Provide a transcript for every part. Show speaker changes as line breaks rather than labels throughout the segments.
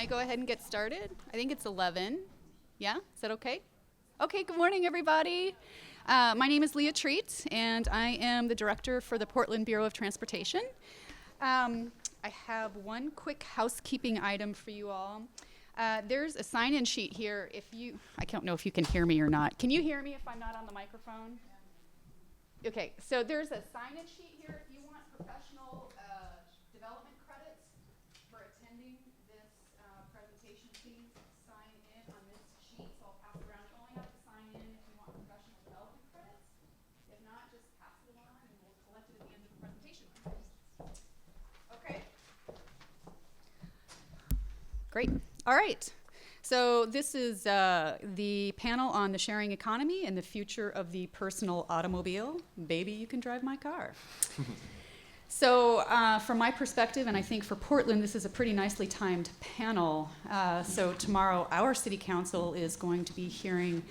I go ahead and get started? I think it's 11. Yeah? Is that okay? Okay, good morning, everybody. My name is Leah Treat, and I am the director for the Portland Bureau of Transportation. I have one quick housekeeping item for you all. There's a sign-in sheet here. I don't know if you can hear me or not. Can you hear me if I'm not on the microphone? Okay, so there's a sign-in sheet here. If you want professional development credits for attending this presentation, please sign in on this sheet. So I'll pass it around. You only have to sign in if you want professional development credits. If not, just pass it along and we'll collect it at the end of the presentation. Okay. Great. All right. So this is the panel on the sharing economy and the future of the personal automobile. Baby, you can drive my car. So from my perspective, and I think for Portland, this is a pretty nicely timed panel. So tomorrow, our city council is going to be hearing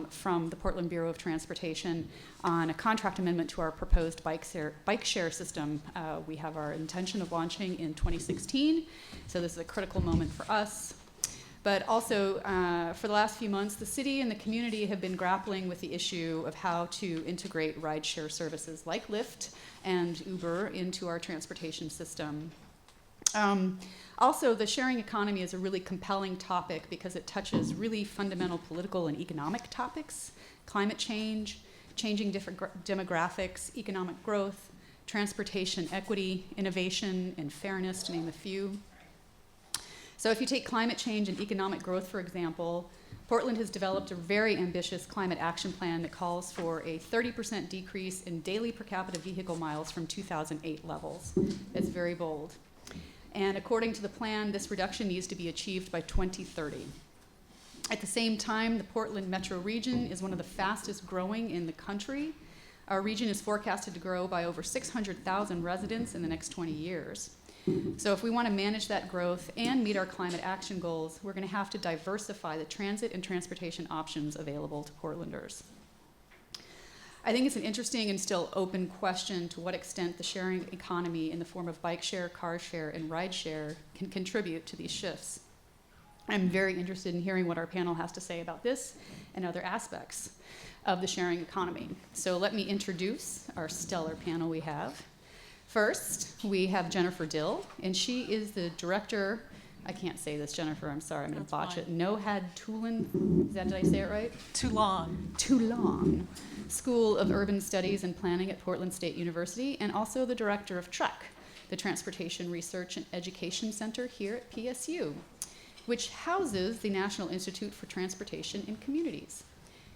from the Portland Bureau of Transportation on a contract amendment to our proposed bike share system. We have our intention of launching in 2016, so this is a critical moment for us. But also, for the last few months, the city and the community have been grappling with the issue of how to integrate rideshare services like Lyft and Uber into our transportation system. Also, the sharing economy is a really compelling topic because it touches really fundamental political and economic topics: climate change, changing different demographics, economic growth, transportation equity, innovation, and fairness, to name a few. So if you take climate change and economic growth, for example, Portland has developed a very ambitious climate action plan that calls for a 30% decrease in daily per capita vehicle miles from 2008 levels. It's very bold. And according to the plan, this reduction needs to be achieved by 2030. At the same time, the Portland metro region is one of the fastest growing in the country. Our region is forecasted to grow by over 600,000 residents in the next 20 years. So if we want to manage that growth and meet our climate action goals, we're going to have to diversify the transit and transportation options available to Portlanders. I think it's an interesting and still open question to what extent the sharing economy in the form of bike share, car share, and ride share can contribute to these shifts. I'm very interested in hearing what our panel has to say about this and other aspects of the sharing economy. So let me introduce our stellar panel we have. First, we have Jennifer Dill, and she is the director. I can't say this, Jennifer, I'm sorry, I'm going to botch it. Nohad Tulin, did I say it right? Toulon School of Urban Studies and Planning at Portland State University, and also the director of TREC, the Transportation Research and Education Center here at PSU, which houses the National Institute for Transportation in Communities.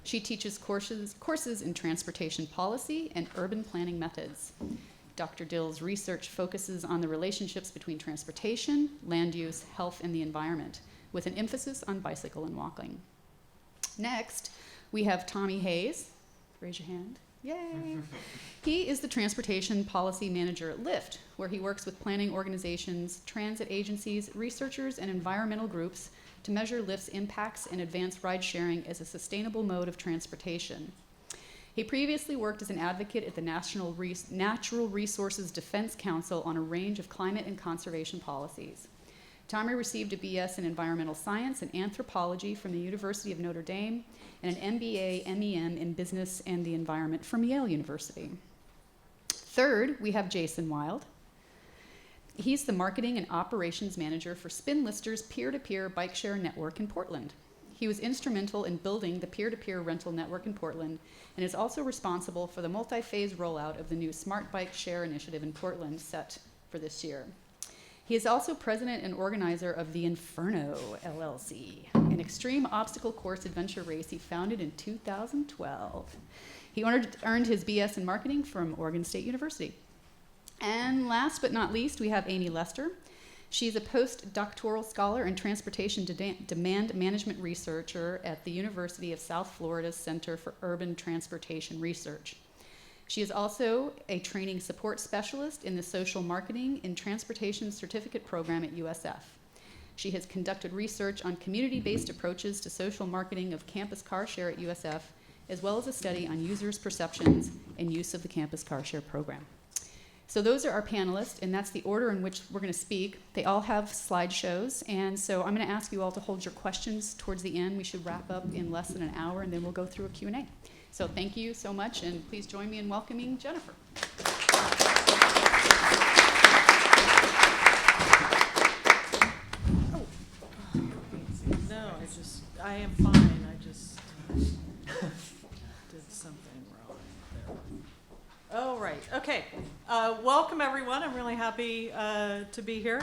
She teaches courses in transportation policy and urban planning methods. Dr. Dill's research focuses on the relationships between transportation, land use, health, and the environment, with an emphasis on bicycle and walking. Next, we have Tommy Hayes. Raise your hand. Yay! He is the transportation policy manager at Lyft, where he works with planning organizations, transit agencies, researchers, and environmental groups to measure Lyft's impacts and advance ride sharing as a sustainable mode of transportation. He previously worked as an advocate at the Natural Resources Defense Council on a range of climate and conservation policies. Tommy received a BS in Environmental Science and Anthropology from the University of Notre Dame and an MBA MEM in Business and the Environment from Yale University. Third, we have Jason Wilde. He's the Marketing and Operations Manager for Spin Lister's peer-to-peer bike share network in Portland. He was instrumental in building the peer-to-peer rental network in Portland and is also responsible for the multi-phase rollout of the new Smart Bike Share initiative in Portland set for this year. He is also president and organizer of the Inferno LLC, an extreme obstacle course adventure race he founded in 2012. He earned his BS in marketing from Oregon State University. And last but not least, we have Amy Lester. She's a postdoctoral scholar and transportation demand management researcher at the University of South Florida's Center for Urban Transportation Research. She is also a training support specialist in the Social Marketing in Transportation Certificate Program at USF. She has conducted research on community-based approaches to social marketing of campus car share at USF, as well as a study on users' perceptions and use of the campus car share program. So those are our panelists, and that's the order in which we're going to speak. They all have slideshows, and so I'm going to ask you all to hold your questions towards the end. We should wrap up in less than an hour, and then we'll go through a Q&A. So thank you so much, and please join me in welcoming Jennifer.
No, I am fine. I just did something wrong there. Oh, right. Okay. Welcome, everyone. I'm really happy to be here.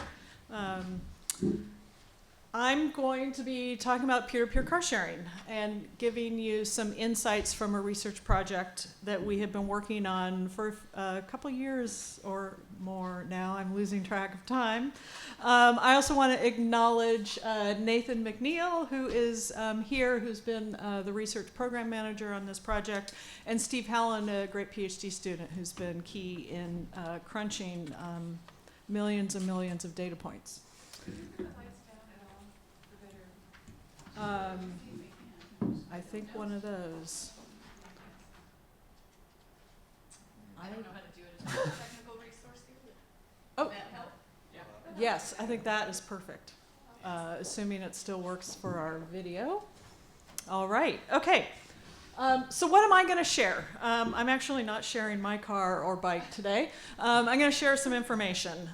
I'm going to be talking about peer-to-peer car sharing and giving you some insights from a research project that we have been working on for a couple years or more now. I'm losing track of time. I also want to acknowledge Nathan McNeil, who is here, who's been the research program manager on this project, and Steve Hallen, a great PhD student who's been key in crunching millions and millions of data points. I think one of those.
I don't know how to do it. Is there a technical resource here?
Oh,
That help?
yeah. Yes, I think that is perfect. Assuming it still works for our video. All right. Okay. So what am I going to share? I'm actually not sharing my car or bike today. I'm going to share some information.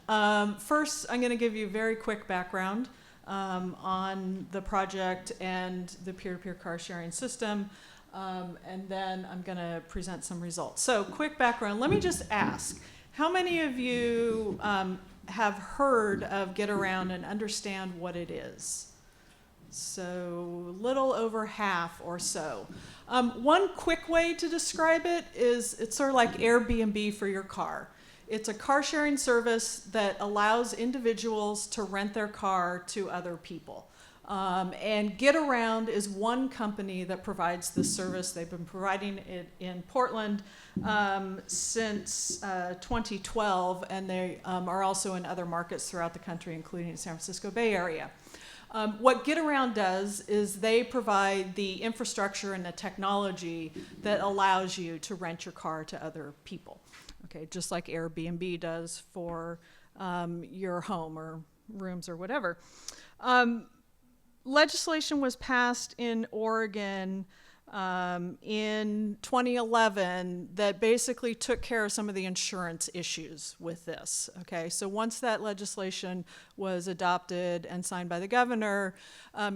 First, I'm going to give you a very quick background on the project and the peer-to-peer car sharing system, and then I'm going to present some results. So quick background. Let me just ask, how many of you have heard of Get Around and understand what it is? So little over half or so. One quick way to describe it is it's sort of like Airbnb for your car. It's a car sharing service that allows individuals to rent their car to other people. And Get Around is one company that provides this service. They've been providing it in Portland since 2012, and they are also in other markets throughout the country, including the San Francisco Bay Area. What Get Around does is they provide the infrastructure and the technology that allows you to rent your car to other people. Okay, just like Airbnb does for your home or rooms or whatever. Legislation was passed in Oregon in 2011 that basically took care of some of the insurance issues with this. Okay, so once that legislation was adopted and signed by the governor,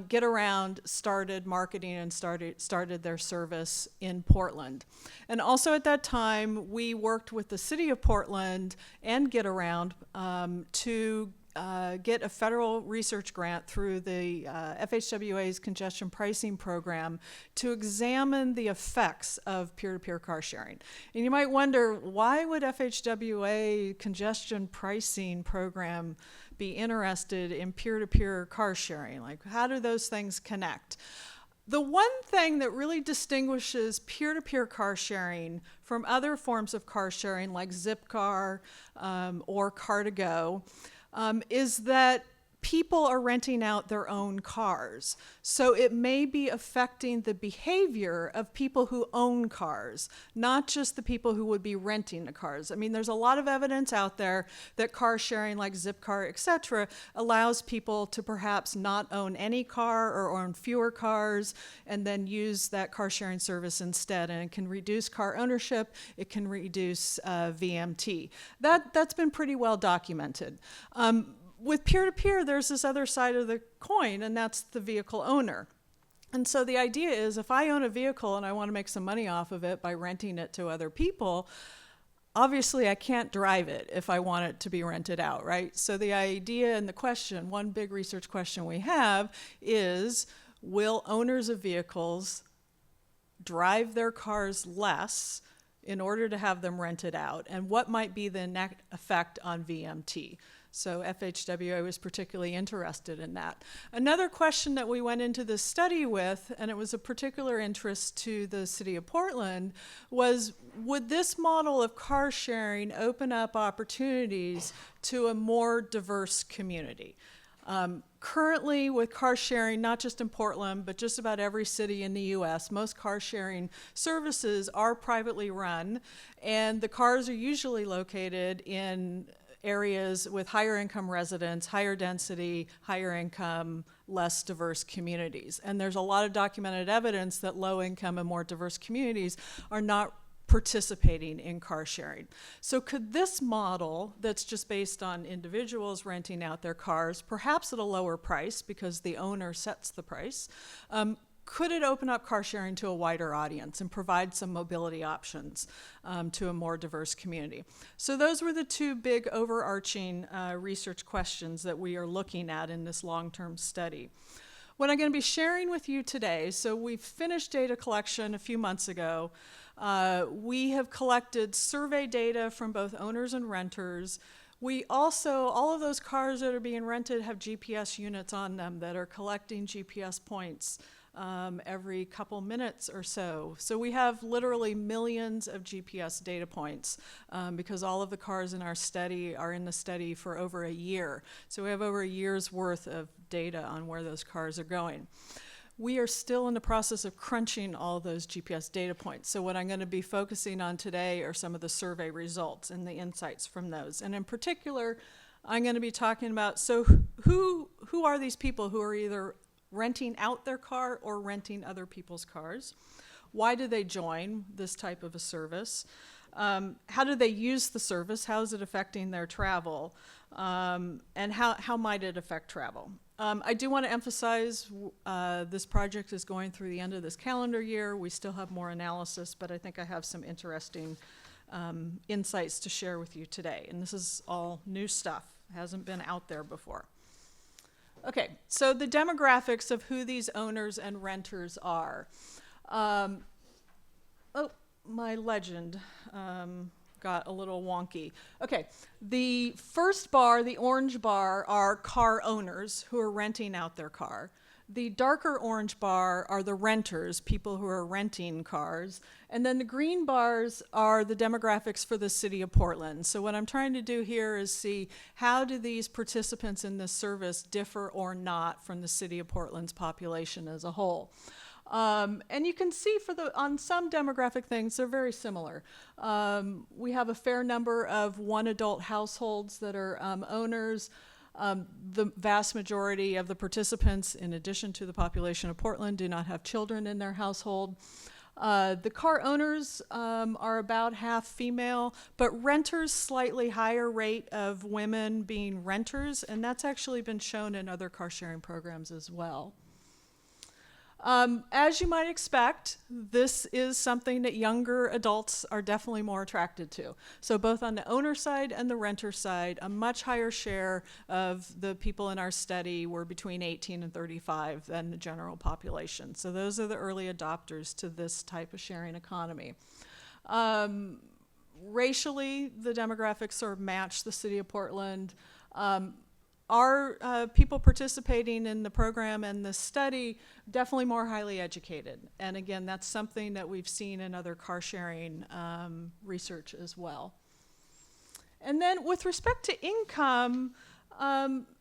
Get Around started marketing and started their service in Portland. And also at that time, we worked with the city of Portland and Get Around to get a federal research grant through the FHWA's congestion pricing program to examine the effects of peer-to-peer car sharing. And you might wonder, why would FHWA congestion pricing program be interested in peer-to-peer car sharing? Like, how do those things connect? The one thing that really distinguishes peer-to-peer car sharing from other forms of car sharing like Zipcar or Car2Go is that people are renting out their own cars. So it may be affecting the behavior of people who own cars, not just the people who would be renting the cars. I mean, there's a lot of evidence out there that car sharing like Zipcar, et cetera, allows people to perhaps not own any car or own fewer cars and then use that car sharing service instead. And it can reduce car ownership, it can reduce VMT. That's been pretty well documented. With peer-to-peer, there's this other side of the coin, and that's the vehicle owner. And so the idea is, if I own a vehicle and I want to make some money off of it by renting it to other people, obviously I can't drive it if I want it to be rented out, right? So the idea and the question, one big research question we have is, will owners of vehicles drive their cars less in order to have them rented out? And what might be the net effect on VMT? So FHWA was particularly interested in that. Another question that we went into this study with, and it was a particular interest to the city of Portland, was would this model of car sharing open up opportunities to a more diverse community? Currently, with car sharing, not just in Portland, but just about every city in the U.S., most car sharing services are privately run, and the cars are usually located in areas with higher income residents, higher density, higher income, less diverse communities. And there's a lot of documented evidence that low income and more diverse communities are not participating in car sharing. So could this model that's just based on individuals renting out their cars, perhaps at a lower price because the owner sets the price, could it open up car sharing to a wider audience and provide some mobility options to a more diverse community? So those were the two big overarching research questions that we are looking at in this long-term study. What I'm going to be sharing with you today, so we've finished data collection a few months ago. We have collected survey data from both owners and renters. We also, all of those cars that are being rented have GPS units on them that are collecting GPS points every couple minutes or so. So we have literally millions of GPS data points because all of the cars in our study are in the study for over a year. So we have over a year's worth of data on where those cars are going. We are still in the process of crunching all those GPS data points. So what I'm going to be focusing on today are some of the survey results and the insights from those. And in particular, I'm going to be talking about, so who are these people who are either renting out their car or renting other people's cars? Why do they join this type of a service? How do they use the service? How is it affecting their travel? And how might it affect travel? I do want to emphasize this project is going through the end of this calendar year. We still have more analysis, but I think I have some interesting insights to share with you today. And this is all new stuff. It hasn't been out there before. Okay, so the demographics of who these owners and renters are. Oh, my legend got a little wonky. Okay, the first bar, the orange bar, are car owners who are renting out their car. The darker orange bar are the renters, people who are renting cars. And then the green bars are the demographics for the city of Portland. So what I'm trying to do here is see how do these participants in this service differ or not from the city of Portland's population as a whole. And you can see on some demographic things, they're very similar. We have a fair number of one adult households that are owners. The vast majority of the participants, in addition to the population of Portland, do not have children in their household. The car owners are about half female, but renters, slightly higher rate of women being renters, and that's actually been shown in other car sharing programs as well. As you might expect, this is something that younger adults are definitely more attracted to. So both on the owner side and the renter side, a much higher share of the people in our study were between 18 and 35 than the general population. So those are the early adopters to this type of sharing economy. Racially, the demographics sort of match the city of Portland. Our people participating in the program and the study definitely more highly educated. And again, that's something that we've seen in other car sharing research as well. And then with respect to income,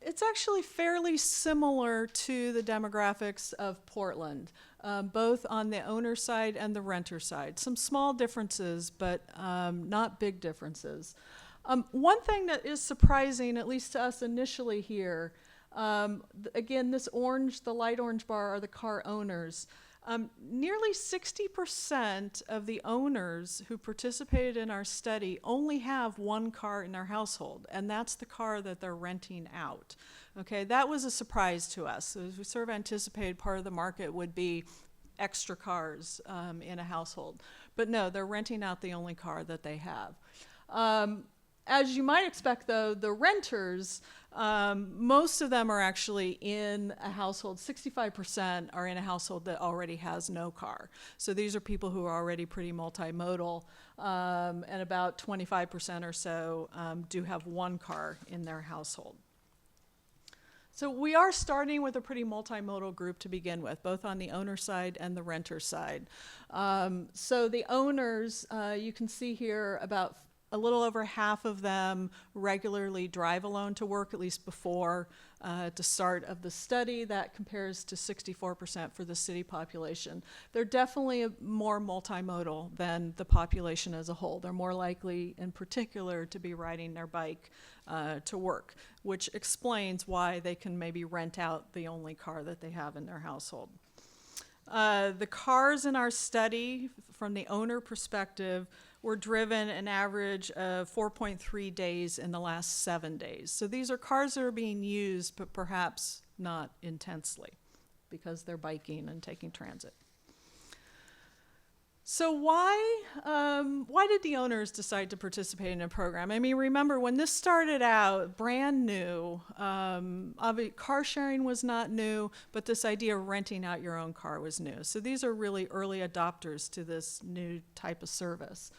it's actually fairly similar to the demographics of Portland, both on the owner side and the renter side. Some small differences, but not big differences. One thing that is surprising, at least to us initially here, again, this orange, the light orange bar are the car owners. Nearly 60% of the owners who participated in our study only have one car in their household, and that's the car that they're renting out. Okay, that was a surprise to us. So we sort of anticipated part of the market would be extra cars in a household. But no, they're renting out the only car that they have. As you might expect, though, the renters, most of them are actually in a household. 65% are in a household that already has no car. So these are people who are already pretty multimodal, and about 25% or so do have one car in their household. So we are starting with a pretty multimodal group to begin with, both on the owner side and the renter side. So the owners, you can see here about a little over half of them regularly drive alone to work, at least before at the start of the study. That compares to 64% for the city population. They're definitely more multimodal than the population as a whole. They're more likely, in particular, to be riding their bike to work, which explains why they can maybe rent out the only car that they have in their household. The cars in our study, from the owner perspective, were driven an average of 4.3 days in the last 7 days. So these are cars that are being used, but perhaps not intensely, because they're biking and taking transit. So why did the owners decide to participate in a program? I mean, remember, when this started out, brand new, car sharing was not new, but this idea of renting out your own car was new. So these are really early adopters to this new type of service.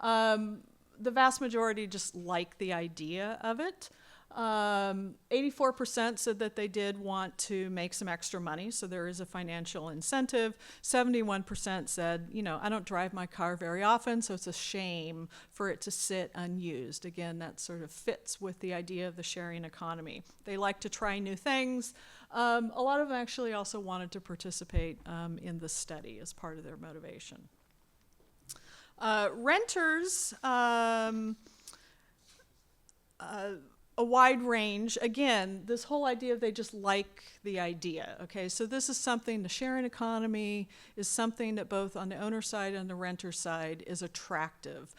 The vast majority just like the idea of it. 84% said that they did want to make some extra money, so there is a financial incentive. 71% said, you know, I don't drive my car very often, so it's a shame for it to sit unused. Again, that sort of fits with the idea of the sharing economy. They like to try new things. A lot of them actually also wanted to participate in the study as part of their motivation. Renters, a wide range. Again, this whole idea of they just like the idea, okay? So this is something, the sharing economy is something that both on the owner side and the renter side is attractive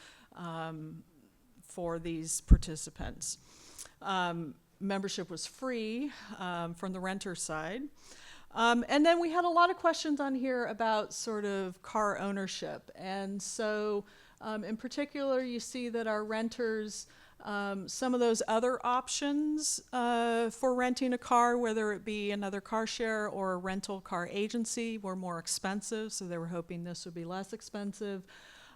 for these participants. Membership was free from the renter side. And then we had a lot of questions on here about sort of car ownership. And so in particular, you see that our renters, some of those other options for renting a car, whether it be another car share or a rental car agency, were more expensive, so they were hoping this would be less expensive.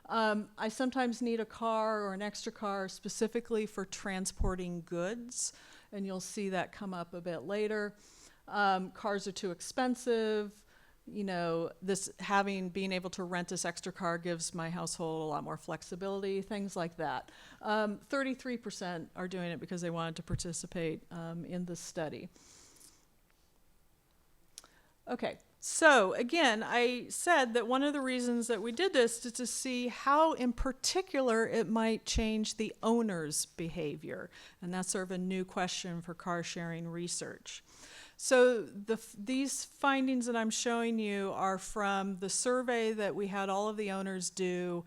I sometimes need a car or an extra car specifically for transporting goods, and you'll see that come up a bit later. Cars are too expensive. You know, being able to rent this extra car gives my household a lot more flexibility, things like that. 33% are doing it because they wanted to participate in the study. Okay, so again, I said that one of the reasons that we did this is to see how in particular it might change the owner's behavior. And that's sort of a new question for car sharing research. So these findings that I'm showing you are from the survey that we had all of the owners do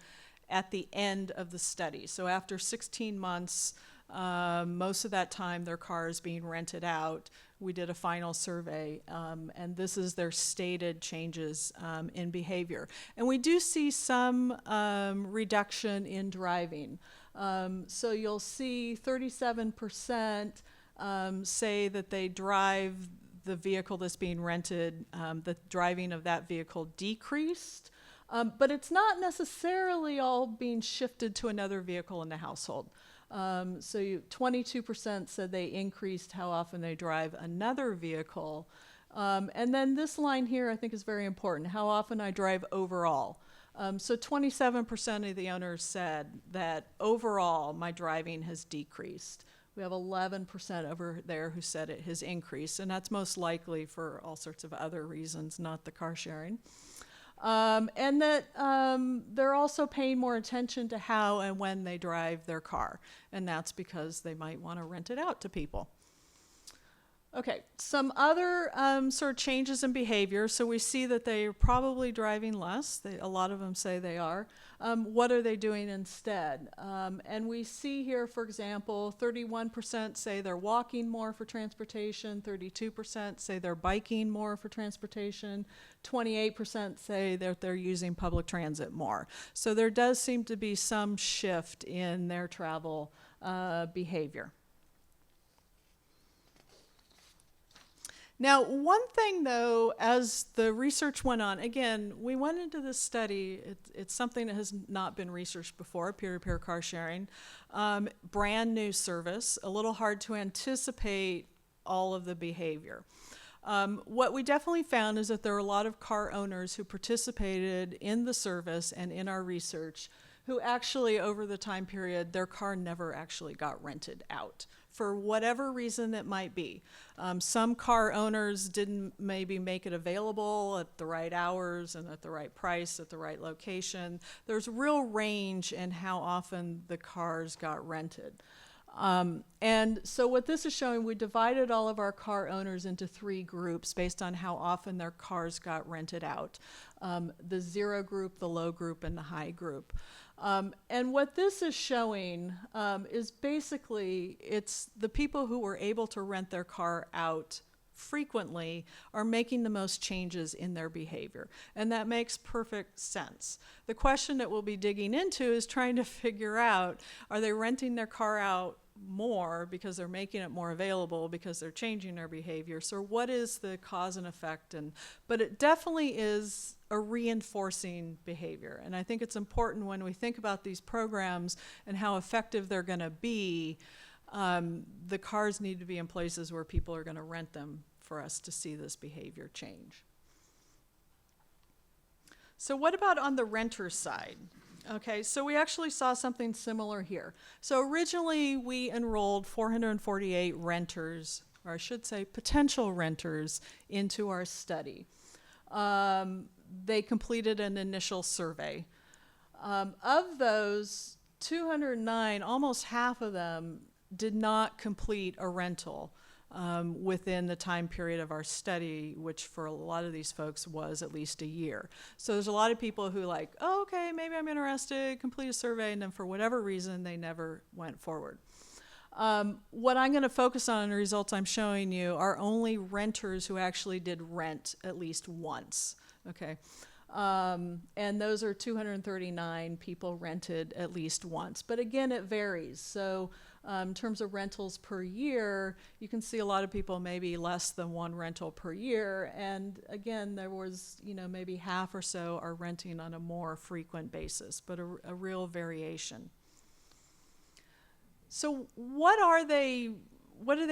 at the end of the study. So after 16 months, most of that time their car is being rented out. We did a final survey, and this is their stated changes in behavior. And we do see some reduction in driving. So you'll see 37% say that they drive the vehicle that's being rented, the driving of that vehicle decreased, but it's not necessarily all being shifted to another vehicle in the household. So 22% said they increased how often they drive another vehicle. And then this line here I think is very important, how often I drive overall. So 27% of the owners said that overall my driving has decreased. We have 11% over there who said it has increased, and that's most likely for all sorts of other reasons, not the car sharing. And that they're also paying more attention to how and when they drive their car, and that's because they might want to rent it out to people. Okay, some other sort of changes in behavior. So we see that they're probably driving less. A lot of them say they are. What are they doing instead? And we see here, for example, 31% say they're walking more for transportation, 32% say they're biking more for transportation, 28% say that they're using public transit more. So there does seem to be some shift in their travel behavior. Now, one thing, though, as the research went on, again, we went into this study, it's something that has not been researched before, peer-to-peer car sharing, brand new service, a little hard to anticipate all of the behavior. What we definitely found is that there are a lot of car owners who participated in the service and in our research who actually, over the time period, their car never actually got rented out for whatever reason it might be. Some car owners didn't maybe make it available at the right hours and at the right price, at the right location. There's real range in how often the cars got rented. And so what this is showing, we divided all of our car owners into 3 groups based on how often their cars got rented out. The 0 group, the low group, and the high group. And what this is showing is basically it's the people who were able to rent their car out frequently are making the most changes in their behavior. And that makes perfect sense. The question that we'll be digging into is trying to figure out, are they renting their car out more because they're making it more available, because they're changing their behavior? So what is the cause and effect? But it definitely is a reinforcing behavior. And I think it's important when we think about these programs and how effective they're going to be, the cars need to be in places where people are going to rent them for us to see this behavior change. So what about on the renter side? Okay, so we actually saw something similar here. So originally we enrolled 448 renters, or I should say potential renters, into our study. They completed an initial survey. Of those 209, almost half of them did not complete a rental within the time period of our study, which for a lot of these folks was at least a year. So there's a lot of people who like, oh, okay, maybe I'm interested, complete a survey, and then for whatever reason, they never went forward. What I'm going to focus on in the results I'm showing you are only renters who actually did rent at least once, okay? And those are 239 people rented at least once. But again, it varies. So in terms of rentals per year, you can see a lot of people maybe less than 1 rental per year. And again, there was, maybe half or so are renting on a more frequent basis, but a real variation. So what are they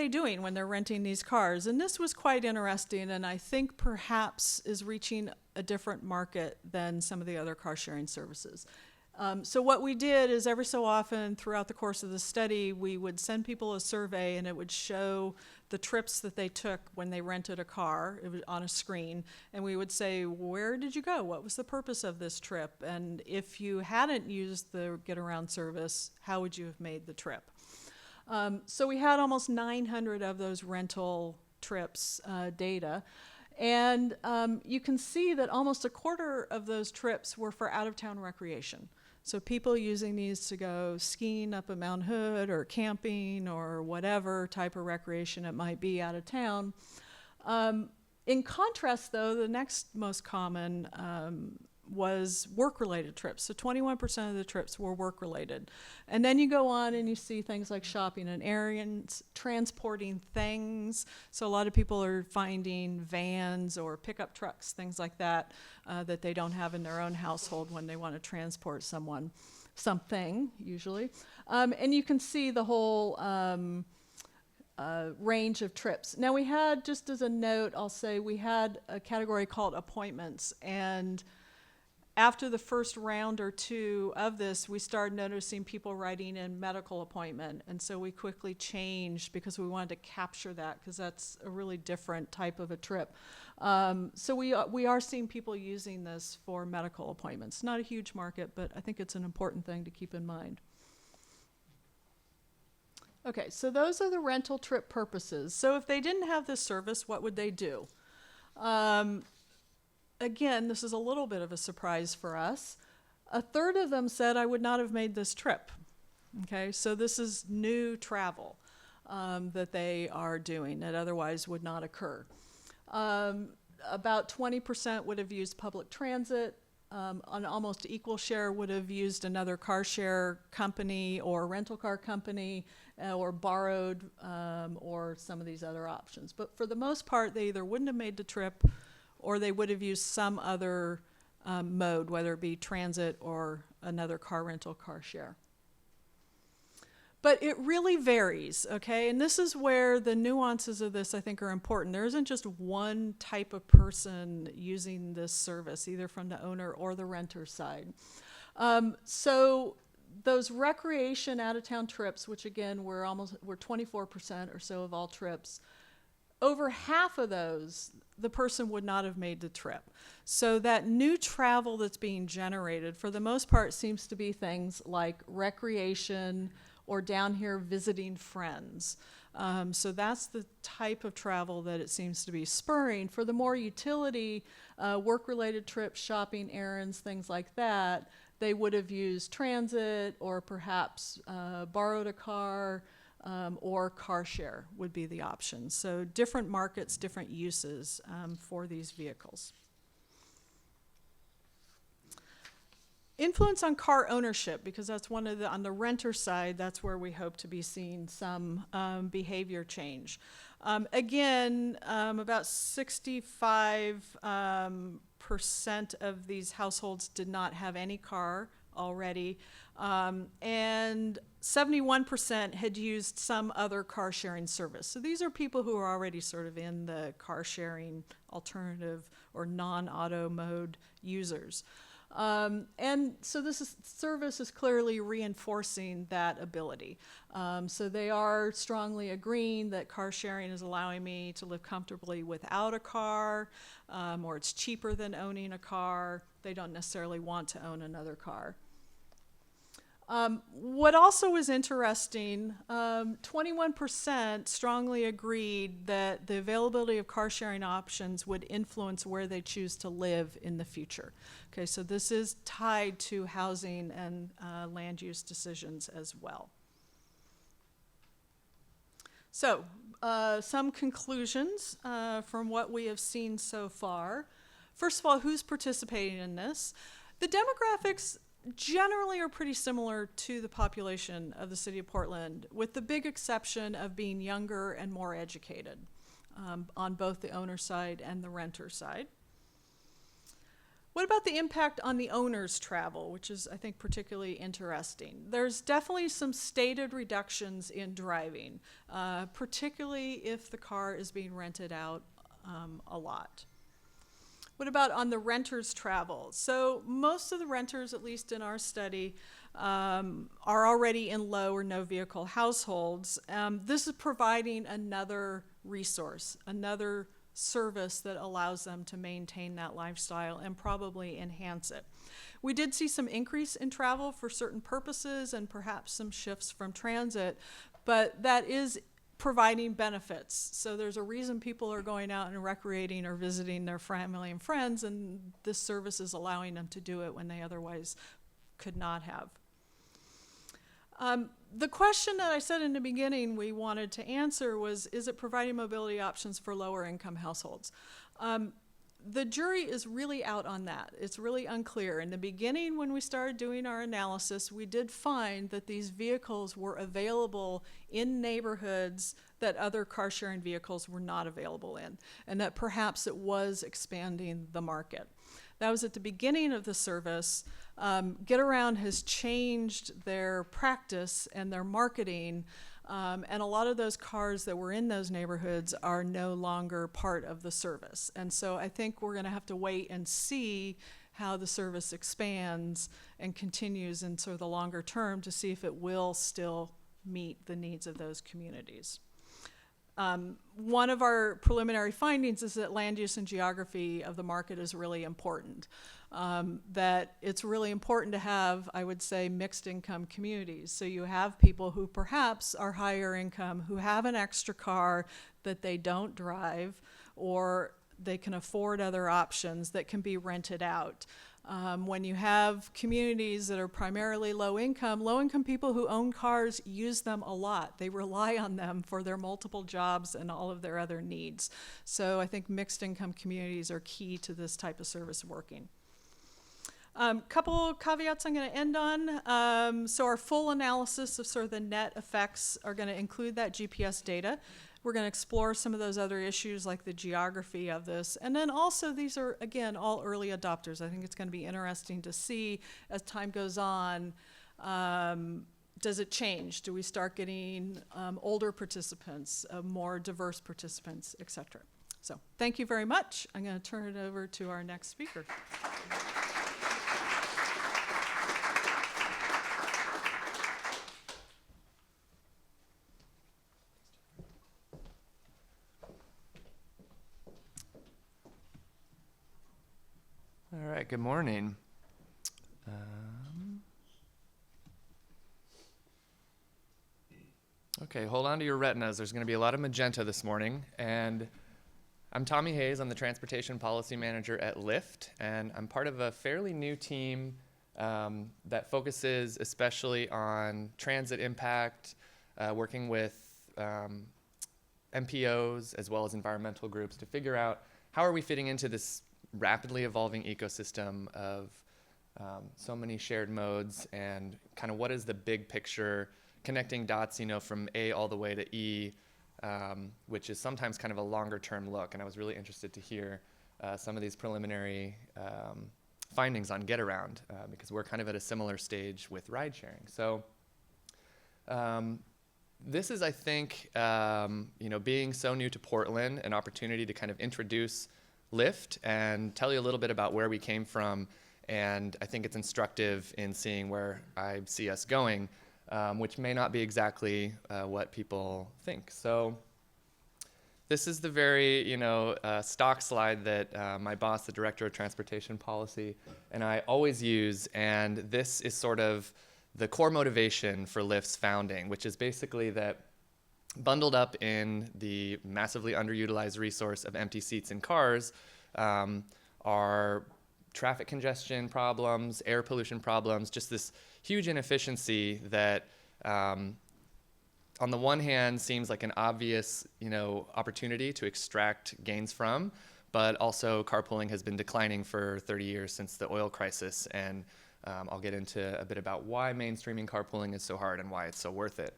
doing when they're renting these cars? And this was quite interesting, and I think perhaps is reaching a different market than some of the other car sharing services. So what we did is every so often throughout the course of the study, we would send people a survey, and it would show the trips that they took when they rented a car. It was on a screen, and we would say, where did you go? What was the purpose of this trip? And if you hadn't used the Get Around service, how would you have made the trip? So we had almost 900 of those rental trips data. And you can see that almost a quarter of those trips were for out-of-town recreation. So people using these to go skiing up at Mount Hood or camping or whatever type of recreation it might be out of town. In contrast, though, the next most common was work-related trips. So 21% of the trips were work-related. And then you go on and you see things like shopping and errands, transporting things. So a lot of people are finding vans or pickup trucks, things like that, that they don't have in their own household when they want to transport something, usually. And you can see the whole range of trips. Now we had, just as a note, I'll say we had a category called appointments, and after the first round or two of this, we started noticing people writing in medical appointment, and so we quickly changed because we wanted to capture that, because that's a really different type of a trip. So we are seeing people using this for medical appointments. Not a huge market, but I think it's an important thing to keep in mind. Okay, so those are the rental trip purposes. So if they didn't have this service, what would they do? Again, this is a little bit of a surprise for us. A third of them said, I would not have made this trip. Okay, so this is new travel that they are doing that otherwise would not occur. About 20% would have used public transit. An almost equal share would have used another car share company or rental car company or borrowed or some of these other options. But for the most part, they either wouldn't have made the trip or they would have used some other mode, whether it be transit or another car rental, car share. But it really varies, okay? And this is where the nuances of this, I think, are important. There isn't just one type of person using this service, either from the owner or the renter side. So Those recreation out-of-town trips, which again we're 24% or so of all trips, over half of those, the person would not have made the trip. So that new travel that's being generated, for the most part, seems to be things like recreation or down here visiting friends. So that's the type of travel that it seems to be spurring. For the more utility, work-related trips, shopping errands, things like that, they would have used transit or perhaps borrowed a car, or car share would be the option. So different markets, different uses for these vehicles. Influence on car ownership, because that's one of on the renter side, that's where we hope to be seeing some behavior change. Again, about 65% of these households did not have any car already, and 71% had used some other car sharing service. So these are people who are already sort of in the car sharing alternative or non-auto mode users. And so service is clearly reinforcing that ability. So they are strongly agreeing that car sharing is allowing me to live comfortably without a car, or it's cheaper than owning a car. They don't necessarily want to own another car. What also was interesting, 21% strongly agreed that the availability of car sharing options would influence where they choose to live in the future. Okay, so this is tied to housing and land use decisions as well. So, some conclusions from what we have seen so far. First of all, who's participating in this? The demographics generally are pretty similar to the population of the city of Portland, with the big exception of being younger and more educated on both the owner side and the renter side. What about the impact on the owner's travel, which is, I think, particularly interesting? There's definitely some stated reductions in driving, particularly if the car is being rented out a lot. What about on the renter's travel? So most of the renters, at least in our study, are already in low or no vehicle households. This is providing another resource, another service that allows them to maintain that lifestyle and probably enhance it. We did see some increase in travel for certain purposes and perhaps some shifts from transit, but that is providing benefits. So there's a reason people are going out and recreating or visiting their family and friends, and this service is allowing them to do it when they otherwise could not have. The question that I said in the beginning we wanted to answer was, is it providing mobility options for lower income households? The jury is really out on that. It's really unclear. In the beginning, when we started doing our analysis, we did find that these vehicles were available in neighborhoods that other car sharing vehicles were not available in, and that perhaps it was expanding the market. That was at the beginning of the service. Get-Around has changed their practice and their marketing, and a lot of those cars that were in those neighborhoods are no longer part of the service. And so I think we're going to have to wait and see how the service expands and continues in sort of the longer term to see if it will still meet the needs of those communities. One of our preliminary findings is that land use and geography of the market is really important. That it's really important to have, I would say, mixed income communities. So you have people who perhaps are higher income, who have an extra car that they don't drive, or they can afford other options that can be rented out. When you have communities that are primarily low income people who own cars use them a lot. They rely on them for their multiple jobs and all of their other needs. So I think mixed income communities are key to this type of service working. Couple caveats I'm going to end on. So our full analysis of sort of the net effects are going to include that GPS data. We're going to explore some of those other issues like the geography of this. And then also these are, again, all early adopters. I think it's going to be interesting to see as time goes on, does it change? Do we start getting older participants, more diverse participants, et cetera? So thank you very much. I'm going to turn it over to our next speaker.
good morning. Okay, hold on to your retinas. There's going to be a lot of magenta this morning. And I'm Tommy Hayes. I'm the Transportation Policy Manager at Lyft, and I'm part of a fairly new team that focuses especially on transit impact, working with MPOs as well as environmental groups to figure out how are we fitting into this rapidly evolving ecosystem of so many shared modes, and kind of what is the big picture, connecting dots, from A all the way to E, which is sometimes kind of a longer term look. And I was really interested to hear some of these preliminary findings on Get Around, because we're kind of at a similar stage with ride sharing. So this is, I think, being so new to Portland, an opportunity to kind of introduce Lyft and tell you a little bit about where we came from. And I think it's instructive in seeing where I see us going, which may not be exactly what people think. So this is the very, stock slide that my boss, the Director of Transportation Policy, and I always use. And this is sort of the core motivation for Lyft's founding, which is basically that bundled up in the massively underutilized resource of empty seats in cars are traffic congestion problems, air pollution problems, just this huge inefficiency that on the one hand seems like an obvious opportunity to extract gains from, but also carpooling has been declining for 30 years since the oil crisis, and I'll get into a bit about why mainstreaming carpooling is so hard and why it's so worth it.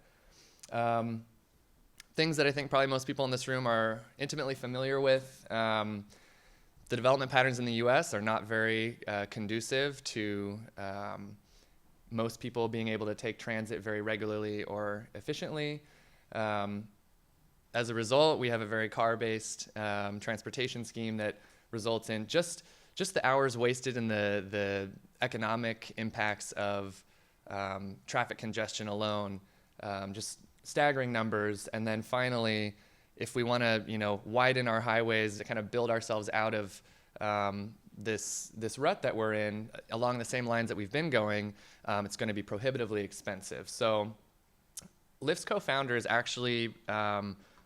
Things that I think probably most people in this room are intimately familiar with. The development patterns in the US are not very conducive to most people being able to take transit very regularly or efficiently. As a result, we have a very car-based transportation scheme that results in just the hours wasted and the economic impacts of traffic congestion alone, just staggering numbers. And then finally, if we want to, widen our highways to kind of build ourselves out of this rut that we're in along the same lines that we've been going, it's going to be prohibitively expensive. So Lyft's co-founders actually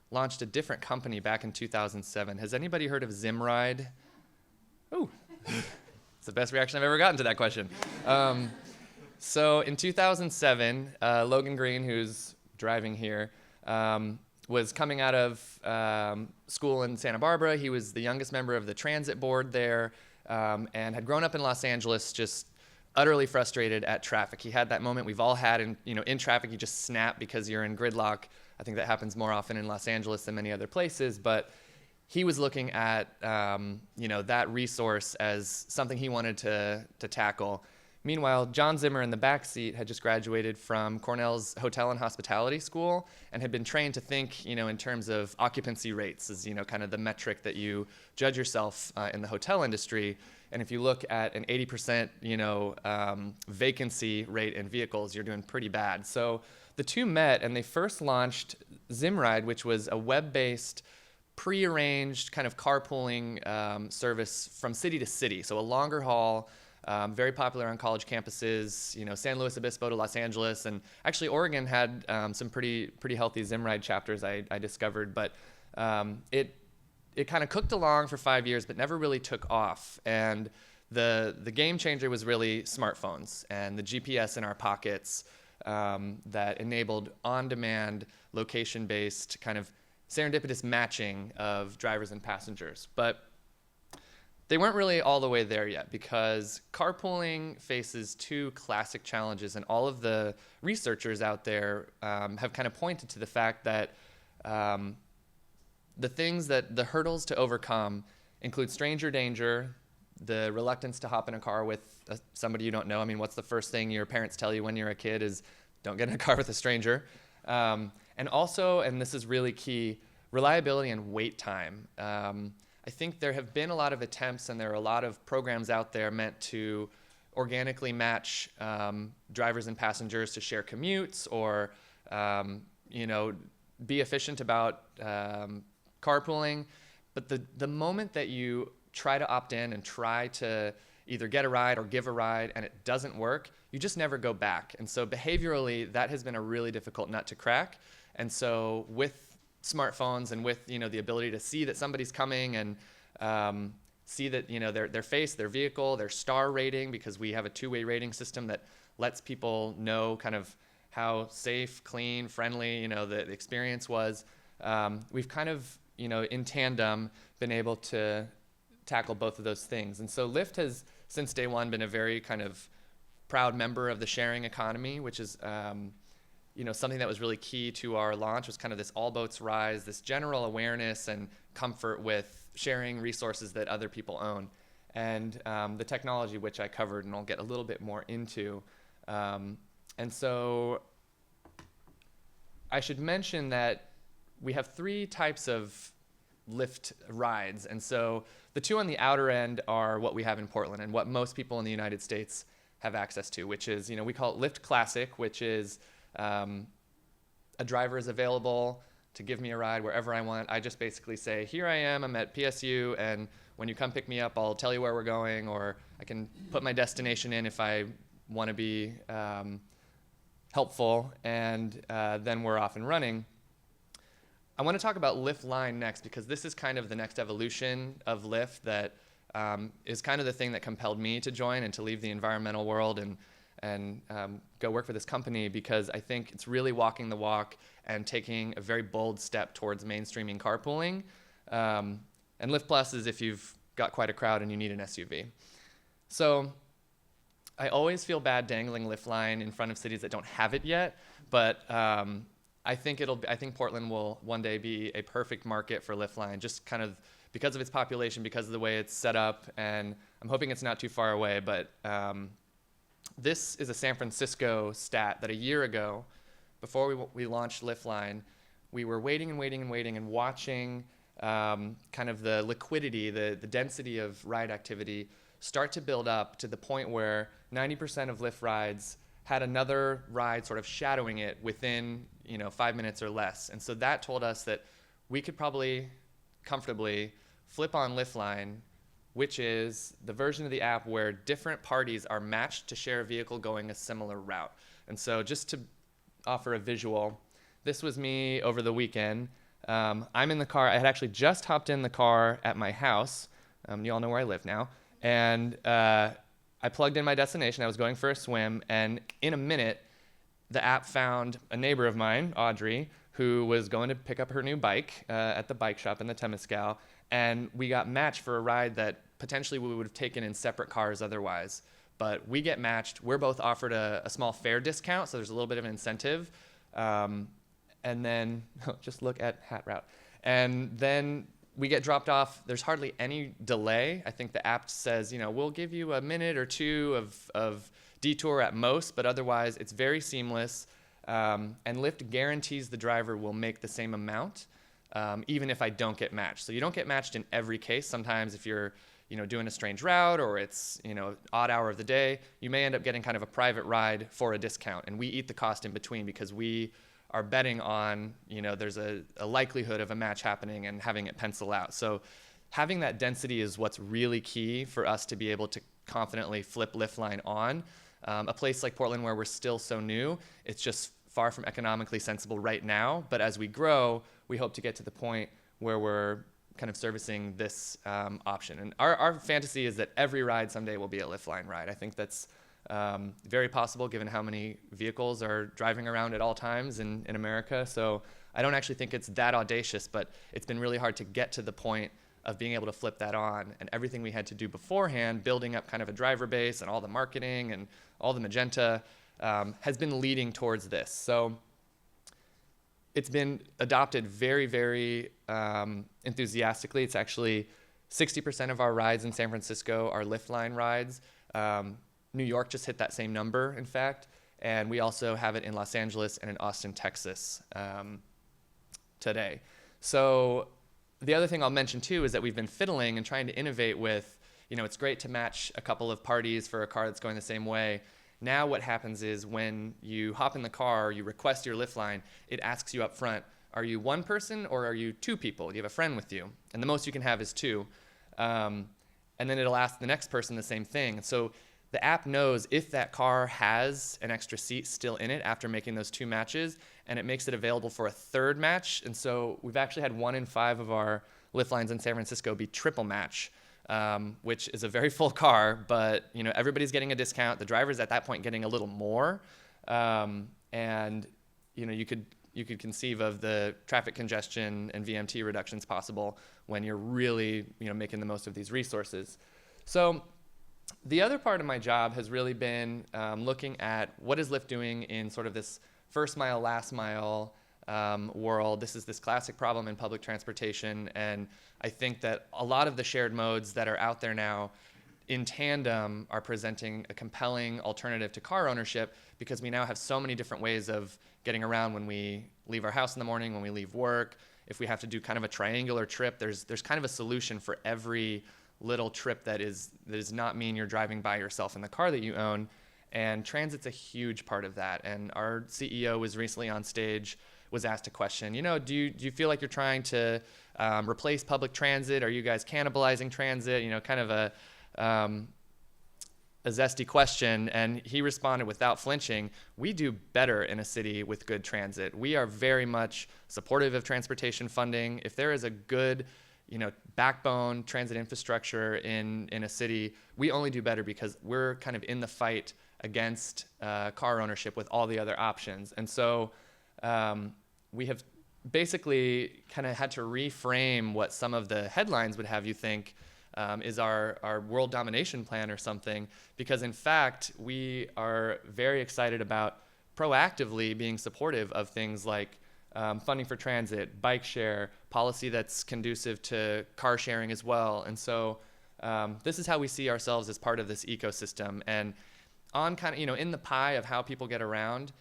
launched a different company back in 2007. Has anybody heard of Zimride? Ooh, it's the best reaction I've ever gotten to that question. So in 2007, Logan Green, who's driving here, was coming out of school in Santa Barbara. He was the youngest member of the transit board there, and had grown up in Los Angeles, just utterly frustrated at traffic. He had that moment we've all had in traffic, you just snap because you're in gridlock. I think that happens more often in Los Angeles than many other places, but he was looking at that resource as something he wanted to tackle. Meanwhile, John Zimmer in the back seat had just graduated from Cornell's Hotel and Hospitality School and had been trained to think, in terms of occupancy rates as, kind of the metric that you judge yourself in the hotel industry. And if you look at an 80%, vacancy rate in vehicles, you're doing pretty bad. So the two met and they first launched Zimride, which was a web-based, prearranged kind of carpooling service from city to city. So a longer haul. Very popular on college campuses, San Luis Obispo to Los Angeles, and actually Oregon had some pretty healthy Zimride chapters I discovered, but it kind of cooked along for 5 years, but never really took off. And the game changer was really smartphones and the GPS in our pockets that enabled on-demand, location-based kind of serendipitous matching of drivers and passengers. But they weren't really all the way there yet, because carpooling faces two classic challenges, and all of the researchers out there have kind of pointed to the fact that the hurdles to overcome include stranger danger, the reluctance to hop in a car with somebody you don't know. I mean, what's the first thing your parents tell you when you're a kid is don't get in a car with a stranger. And also, and this is really key, reliability and wait time. I think there have been a lot of attempts, and there are a lot of programs out there meant to organically match drivers and passengers to share commutes, or be efficient about carpooling. But the moment that you try to opt in and try to either get a ride or give a ride and it doesn't work, you just never go back. And so behaviorally, that has been a really difficult nut to crack. And so with smartphones and with, the ability to see that somebody's coming and see that, their face, their vehicle, their star rating, because we have a two-way rating system that lets people know kind of how safe, clean, friendly, the experience was. We've kind of, in tandem, been able to tackle both of those things. And so Lyft has, since day one, been a very kind of proud member of the sharing economy, which is, something that was really key to our launch, was kind of this all boats rise, this general awareness and comfort with sharing resources that other people own. And the technology, which I covered and I'll get a little bit more into. And so I should mention that we have three types of Lyft rides. And so the two on the outer end are what we have in Portland and what most people in the United States have access to, which is, we call it Lyft Classic, which is a driver is available to give me a ride wherever I want. I just basically say, here I am, I'm at PSU, and when you come pick me up, I'll tell you where we're going, or I can put my destination in if I want to be helpful, and then we're off and running. I want to talk about Lyft Line next, because this is kind of the next evolution of Lyft that is kind of the thing that compelled me to join and to leave the environmental world and go work for this company, because I think it's really walking the walk and taking a very bold step towards mainstreaming carpooling. And Lyft Plus is if you've got quite a crowd and you need an SUV. So I always feel bad dangling Lyft Line in front of cities that don't have it yet, but I think Portland will one day be a perfect market for Lyft Line, just kind of because of its population, because of the way it's set up, and I'm hoping it's not too far away. But this is a San Francisco stat that a year ago, before we launched Lyft Line, we were waiting and watching kind of the liquidity, the density of ride activity start to build up to the point where 90% of Lyft rides had another ride sort of shadowing it within 5 minutes or less. And so that told us that we could probably comfortably flip on Lyft Line, which is the version of the app where different parties are matched to share a vehicle going a similar route. And so just to offer a visual, this was me over the weekend. I'm in the car. I had actually just hopped in the car at my house. You all know where I live now. And I plugged in my destination. I was going for a swim. And in a minute, the app found a neighbor of mine, Audrey, who was going to pick up her new bike at the bike shop in the Temescal. And we got matched for a ride that potentially we would have taken in separate cars otherwise. But we get matched. We're both offered a small fare discount, so there's a little bit of an incentive. And then, just look at Hat Route. And then we get dropped off. There's hardly any delay. I think the app says, we'll give you a minute or two of detour at most, but otherwise it's very seamless. And Lyft guarantees the driver will make the same amount, even if I don't get matched. So you don't get matched in every case. Sometimes if you're doing a strange route or it's, odd hour of the day, you may end up getting kind of a private ride for a discount. And we eat the cost in between because we are betting on, there's a likelihood of a match happening and having it pencil out. So having that density is what's really key for us to be able to confidently flip Lyft Line on. A place like Portland where we're still so new, it's just far from economically sensible right now. But as we grow, we hope to get to the point where we're kind of servicing this option. And our fantasy is that every ride someday will be a Lyft Line ride. I think that's very possible given how many vehicles are driving around at all times in America. So I don't actually think it's that audacious, but it's been really hard to get to the point of being able to flip that on. And everything we had to do beforehand, building up kind of a driver base and all the marketing and all the magenta, has been leading towards this. So it's been adopted very, very enthusiastically. It's actually 60% of our rides in San Francisco are Lyft Line rides. New York just hit that same number, in fact. And we also have it in Los Angeles and in Austin, Texas today. So the other thing I'll mention too is that we've been fiddling and trying to innovate with, it's great to match a couple of parties for a car that's going the same way. Now what happens is when you hop in the car, you request your Lyft Line, it asks you up front, are you one person or are you two people? Do you have a friend with you? And the most you can have is two. and then it'll ask the next person the same thing. So the app knows if that car has an extra seat still in it after making those 2 matches, and it makes it available for a 3rd match. And so we've actually had 1 in 5 of our lift lines in San Francisco be triple match, which is a very full car, but everybody's getting a discount. The driver's at that point getting a little more, and you could conceive of the traffic congestion and VMT reductions possible when you're really making the most of these resources. So the other part of my job has really been looking at what is Lyft doing in sort of this first mile, last mile world. This is this classic problem in public transportation, and I think that a lot of the shared modes that are out there now in tandem are presenting a compelling alternative to car ownership, because we now have so many different ways of getting around when we leave our house in the morning, when we leave work. If we have to do kind of a triangular trip, there's kind of a solution for every little trip that does not mean you're driving by yourself in the car that you own. And transit's a huge part of that. And our CEO was recently on stage, was asked a question, do you feel like you're trying to replace public transit? Are you guys cannibalizing transit? Kind of a zesty question. And he responded without flinching, we do better in a city with good transit. We are very much supportive of transportation funding. If there is a good backbone transit infrastructure in a city, we only do better because we're kind of in the fight against car ownership with all the other options. And so we have basically kind of had to reframe what some of the headlines would have you think is our world domination plan or something, because in fact, we are very excited about proactively being supportive of things like funding for transit, bike share, policy that's conducive to car sharing as well. And so this is how we see ourselves as part of this ecosystem. And on kind of, in the pie of how people get around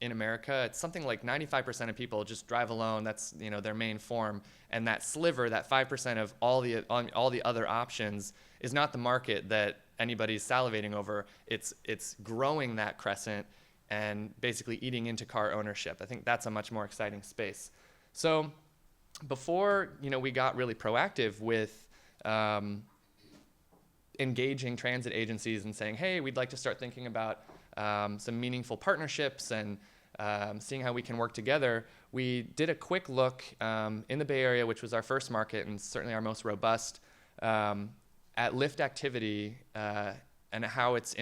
in America, it's something like 95% of people just drive alone. That's, their main form. And that sliver, that 5% of all the other options is not the market that anybody's salivating over. It's growing that crescent and basically eating into car ownership. I think that's a much more exciting space. So before we got really proactive with engaging transit agencies and saying, hey, we'd like to start thinking about some meaningful partnerships and seeing how we can work together, we did a quick look in the Bay Area, which was our first market and certainly our most robust, at Lyft activity and how it's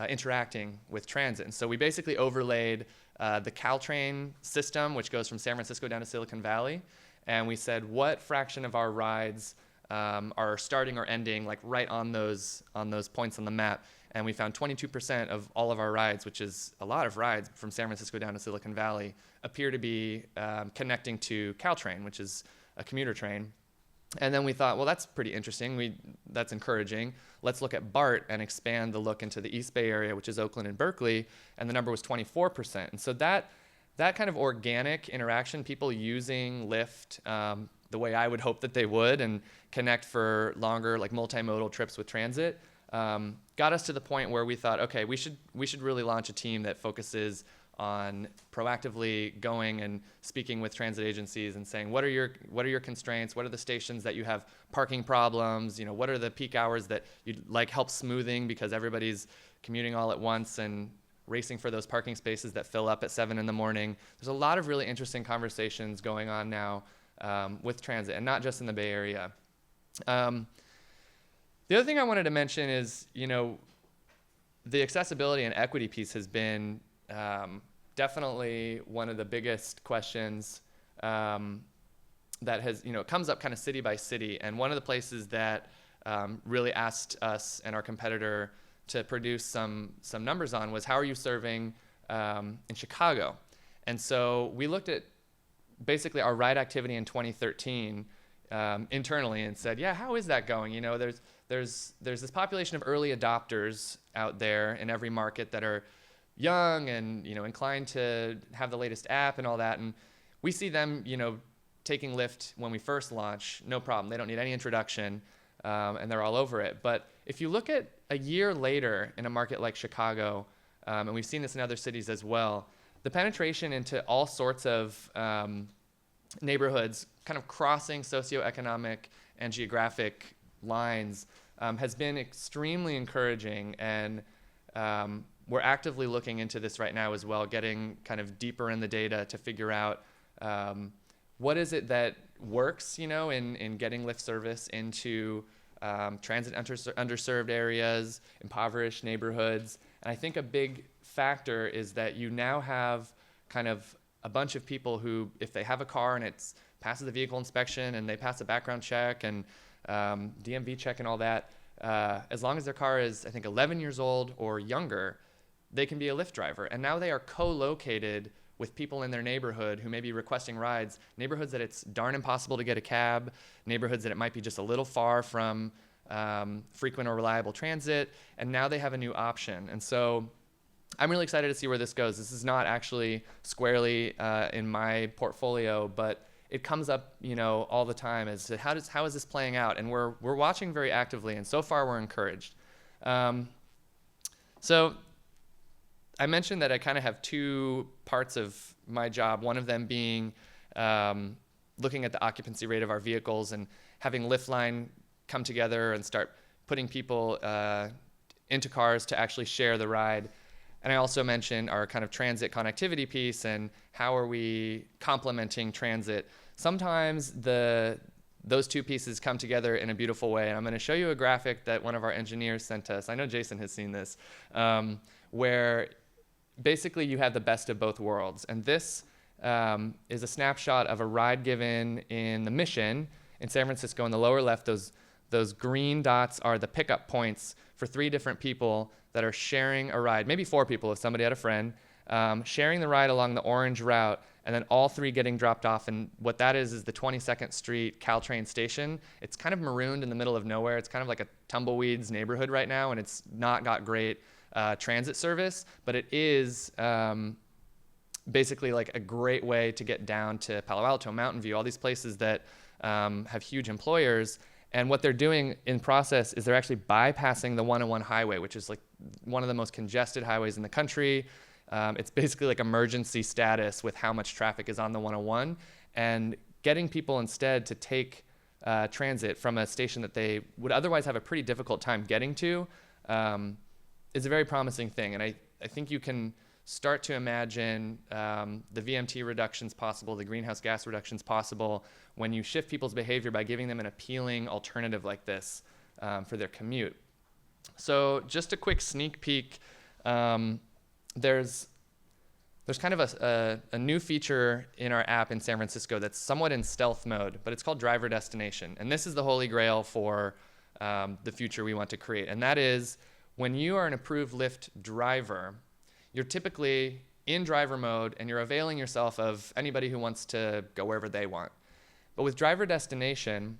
interacting with transit. And so we basically overlaid the Caltrain system, which goes from San Francisco down to Silicon Valley, and we said what fraction of our rides are starting or ending like right on those points on the map. And we found 22% of all of our rides, which is a lot of rides from San Francisco down to Silicon Valley, appear to be connecting to Caltrain, which is a commuter train. And then we thought, well, that's pretty interesting. That's encouraging. Let's look at BART and expand the look into the East Bay area, which is Oakland and Berkeley, and the number was 24%. And so that kind of organic interaction, people using Lyft the way I would hope that they would and connect for longer, like multimodal trips with transit, got us to the point where we thought, okay, we should really launch a team that focuses on proactively going and speaking with transit agencies and saying, what are your constraints? What are the stations that you have parking problems? What are the peak hours that you'd like help smoothing because everybody's commuting all at once and racing for those parking spaces that fill up at 7 a.m. There's a lot of really interesting conversations going on now with transit, and not just in the Bay Area. The other thing I wanted to mention is, the accessibility and equity piece has been definitely one of the biggest questions that has, comes up kind of city by city. And one of the places that really asked us and our competitor to produce some numbers on was, how are you serving in Chicago? And so we looked at basically our ride activity in 2013 internally and said, yeah, how is that going? There's this population of early adopters out there in every market that are young and inclined to have the latest app and all that, and we see them taking Lyft when we first launch, no problem. They don't need any introduction, and they're all over it. But if you look at a year later in a market like Chicago, and we've seen this in other cities as well, the penetration into all sorts of neighborhoods, kind of crossing socioeconomic and geographic lines has been extremely encouraging, and we're actively looking into this right now as well, getting kind of deeper in the data to figure out what is it that works, in getting lift service into transit underserved areas, impoverished neighborhoods. And I think a big factor is that you now have kind of a bunch of people who, if they have a car and it passes the vehicle inspection and they pass a background check and DMV check and all that, as long as their car is, I think, 11 years old or younger, they can be a Lyft driver. And now they are co-located with people in their neighborhood who may be requesting rides, neighborhoods that it's darn impossible to get a cab, neighborhoods that it might be just a little far from frequent or reliable transit, and now they have a new option. And so I'm really excited to see where this goes. This is not actually squarely in my portfolio, but it comes up, all the time as to how is this playing out? And we're watching very actively, and so far we're encouraged. So I mentioned that I kind of have two parts of my job, one of them being looking at the occupancy rate of our vehicles and having Liftline come together and start putting people into cars to actually share the ride. And I also mentioned our kind of transit connectivity piece and how are we complementing transit. Sometimes those two pieces come together in a beautiful way. And I'm going to show you a graphic that one of our engineers sent us. I know Jason has seen this, where basically you have the best of both worlds. And this is a snapshot of a ride given in the Mission in San Francisco. In the lower left, those green dots are the pickup points for 3 different people that are sharing a ride, maybe 4 people if somebody had a friend, sharing the ride along the orange route, and then all 3 getting dropped off. And what that is the 22nd Street Caltrain station. It's kind of marooned in the middle of nowhere. It's kind of like a tumbleweeds neighborhood right now, and it's not got great transit service, but it is basically like a great way to get down to Palo Alto, Mountain View, all these places that have huge employers. And what they're doing in process is they're actually bypassing the 101 highway, which is like one of the most congested highways in the country. It's basically like emergency status with how much traffic is on the 101, and getting people instead to take transit from a station that they would otherwise have a pretty difficult time getting to is a very promising thing. And I think you can start to imagine the VMT reductions possible, the greenhouse gas reductions possible when you shift people's behavior by giving them an appealing alternative like this for their commute. So just a quick sneak peek. There's kind of a new feature in our app in San Francisco that's somewhat in stealth mode, but it's called Driver Destination. And this is the holy grail for the future we want to create. And that is, when you are an approved Lyft driver, you're typically in driver mode and you're availing yourself of anybody who wants to go wherever they want. But with Driver Destination,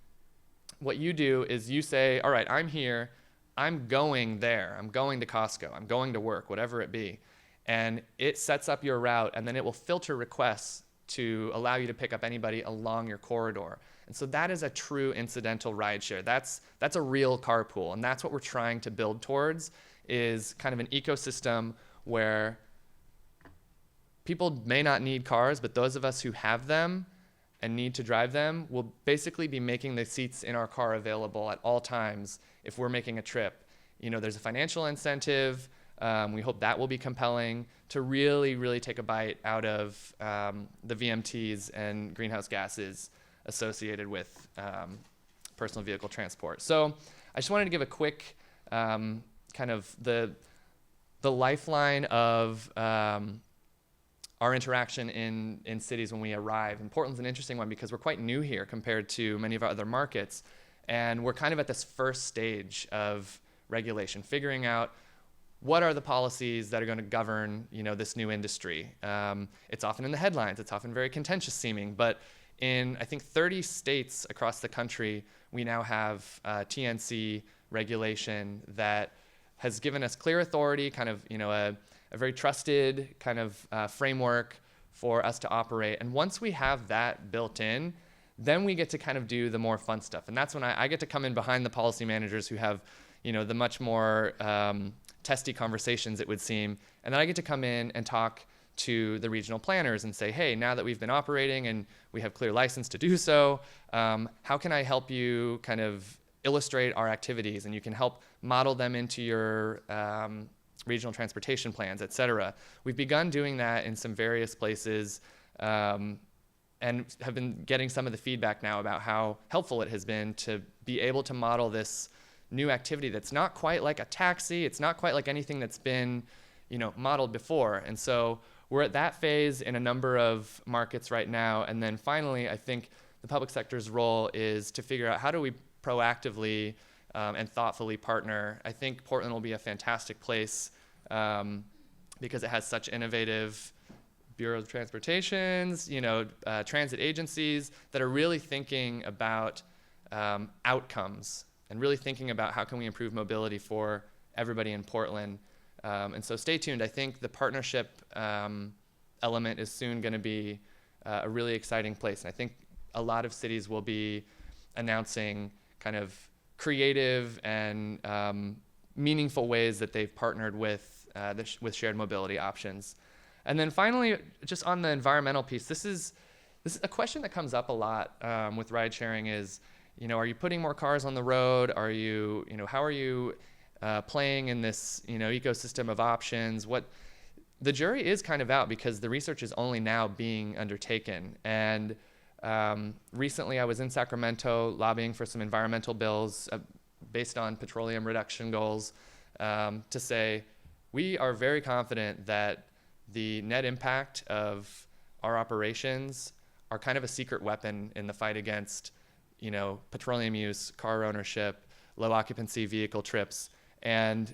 what you do is you say, all right, I'm here, I'm going there, I'm going to Costco, I'm going to work, whatever it be. And it sets up your route, and then it will filter requests to allow you to pick up anybody along your corridor. And so that is a true incidental rideshare. That's a real carpool, and that's what we're trying to build towards, is kind of an ecosystem where people may not need cars, but those of us who have them and need to drive them will basically be making the seats in our car available at all times if we're making a trip. There's a financial incentive. We hope that will be compelling to really, really take a bite out of the VMTs and greenhouse gases associated with personal vehicle transport. So I just wanted to give a quick kind of the lifeline of our interaction in cities when we arrive. And Portland's an interesting one because we're quite new here compared to many of our other markets. And we're kind of at this first stage of regulation, figuring out what are the policies that are going to govern, this new industry. It's often in the headlines. It's often very contentious seeming. But in, I think, 30 states across the country, we now have TNC regulation that has given us clear authority, kind of, a very trusted kind of framework for us to operate. And once we have that built in, then we get to kind of do the more fun stuff. And that's when I get to come in behind the policy managers who have, the much more testy conversations, it would seem. And then I get to come in and talk to the regional planners and say, hey, now that we've been operating and we have clear license to do so, how can I help you kind of illustrate our activities, and you can help model them into your regional transportation plans, et cetera. We've begun doing that in some various places, and have been getting some of the feedback now about how helpful it has been to be able to model this new activity that's not quite like a taxi. It's not quite like anything that's been, modeled before. And so we're at that phase in a number of markets right now. And then finally, I think the public sector's role is to figure out how do we proactively and thoughtfully partner. I think Portland will be a fantastic place because it has such innovative Bureau of Transportations, transit agencies that are really thinking about outcomes and really thinking about how can we improve mobility for everybody in Portland. And so stay tuned. I think the partnership element is soon going to be a really exciting place. And I think a lot of cities will be announcing kind of creative and meaningful ways that they've partnered with shared mobility options. And then finally, just on the environmental piece, this is a question that comes up a lot with ride sharing is, are you putting more cars on the road? Are you, how are you playing in this, ecosystem of options? The jury is kind of out because the research is only now being undertaken. And recently I was in Sacramento lobbying for some environmental bills based on petroleum reduction goals to say, we are very confident that the net impact of our operations are kind of a secret weapon in the fight against, petroleum use, car ownership, low occupancy vehicle trips. And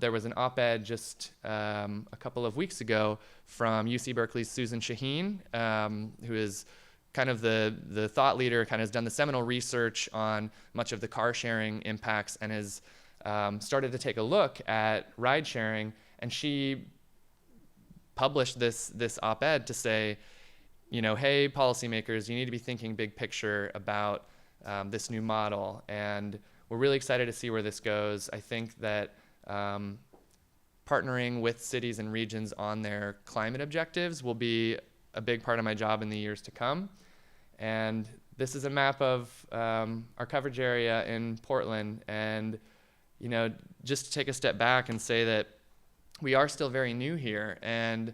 there was an op-ed just a couple of weeks ago from UC Berkeley's Susan Shaheen, who is kind of the thought leader, kind of has done the seminal research on much of the car sharing impacts and has started to take a look at ride sharing. And she published this op-ed to say, hey, policymakers, you need to be thinking big picture about this new model. And we're really excited to see where this goes. I think that partnering with cities and regions on their climate objectives will be a big part of my job in the years to come. And this is a map of our coverage area in Portland. And, just to take a step back and say that we are still very new here. And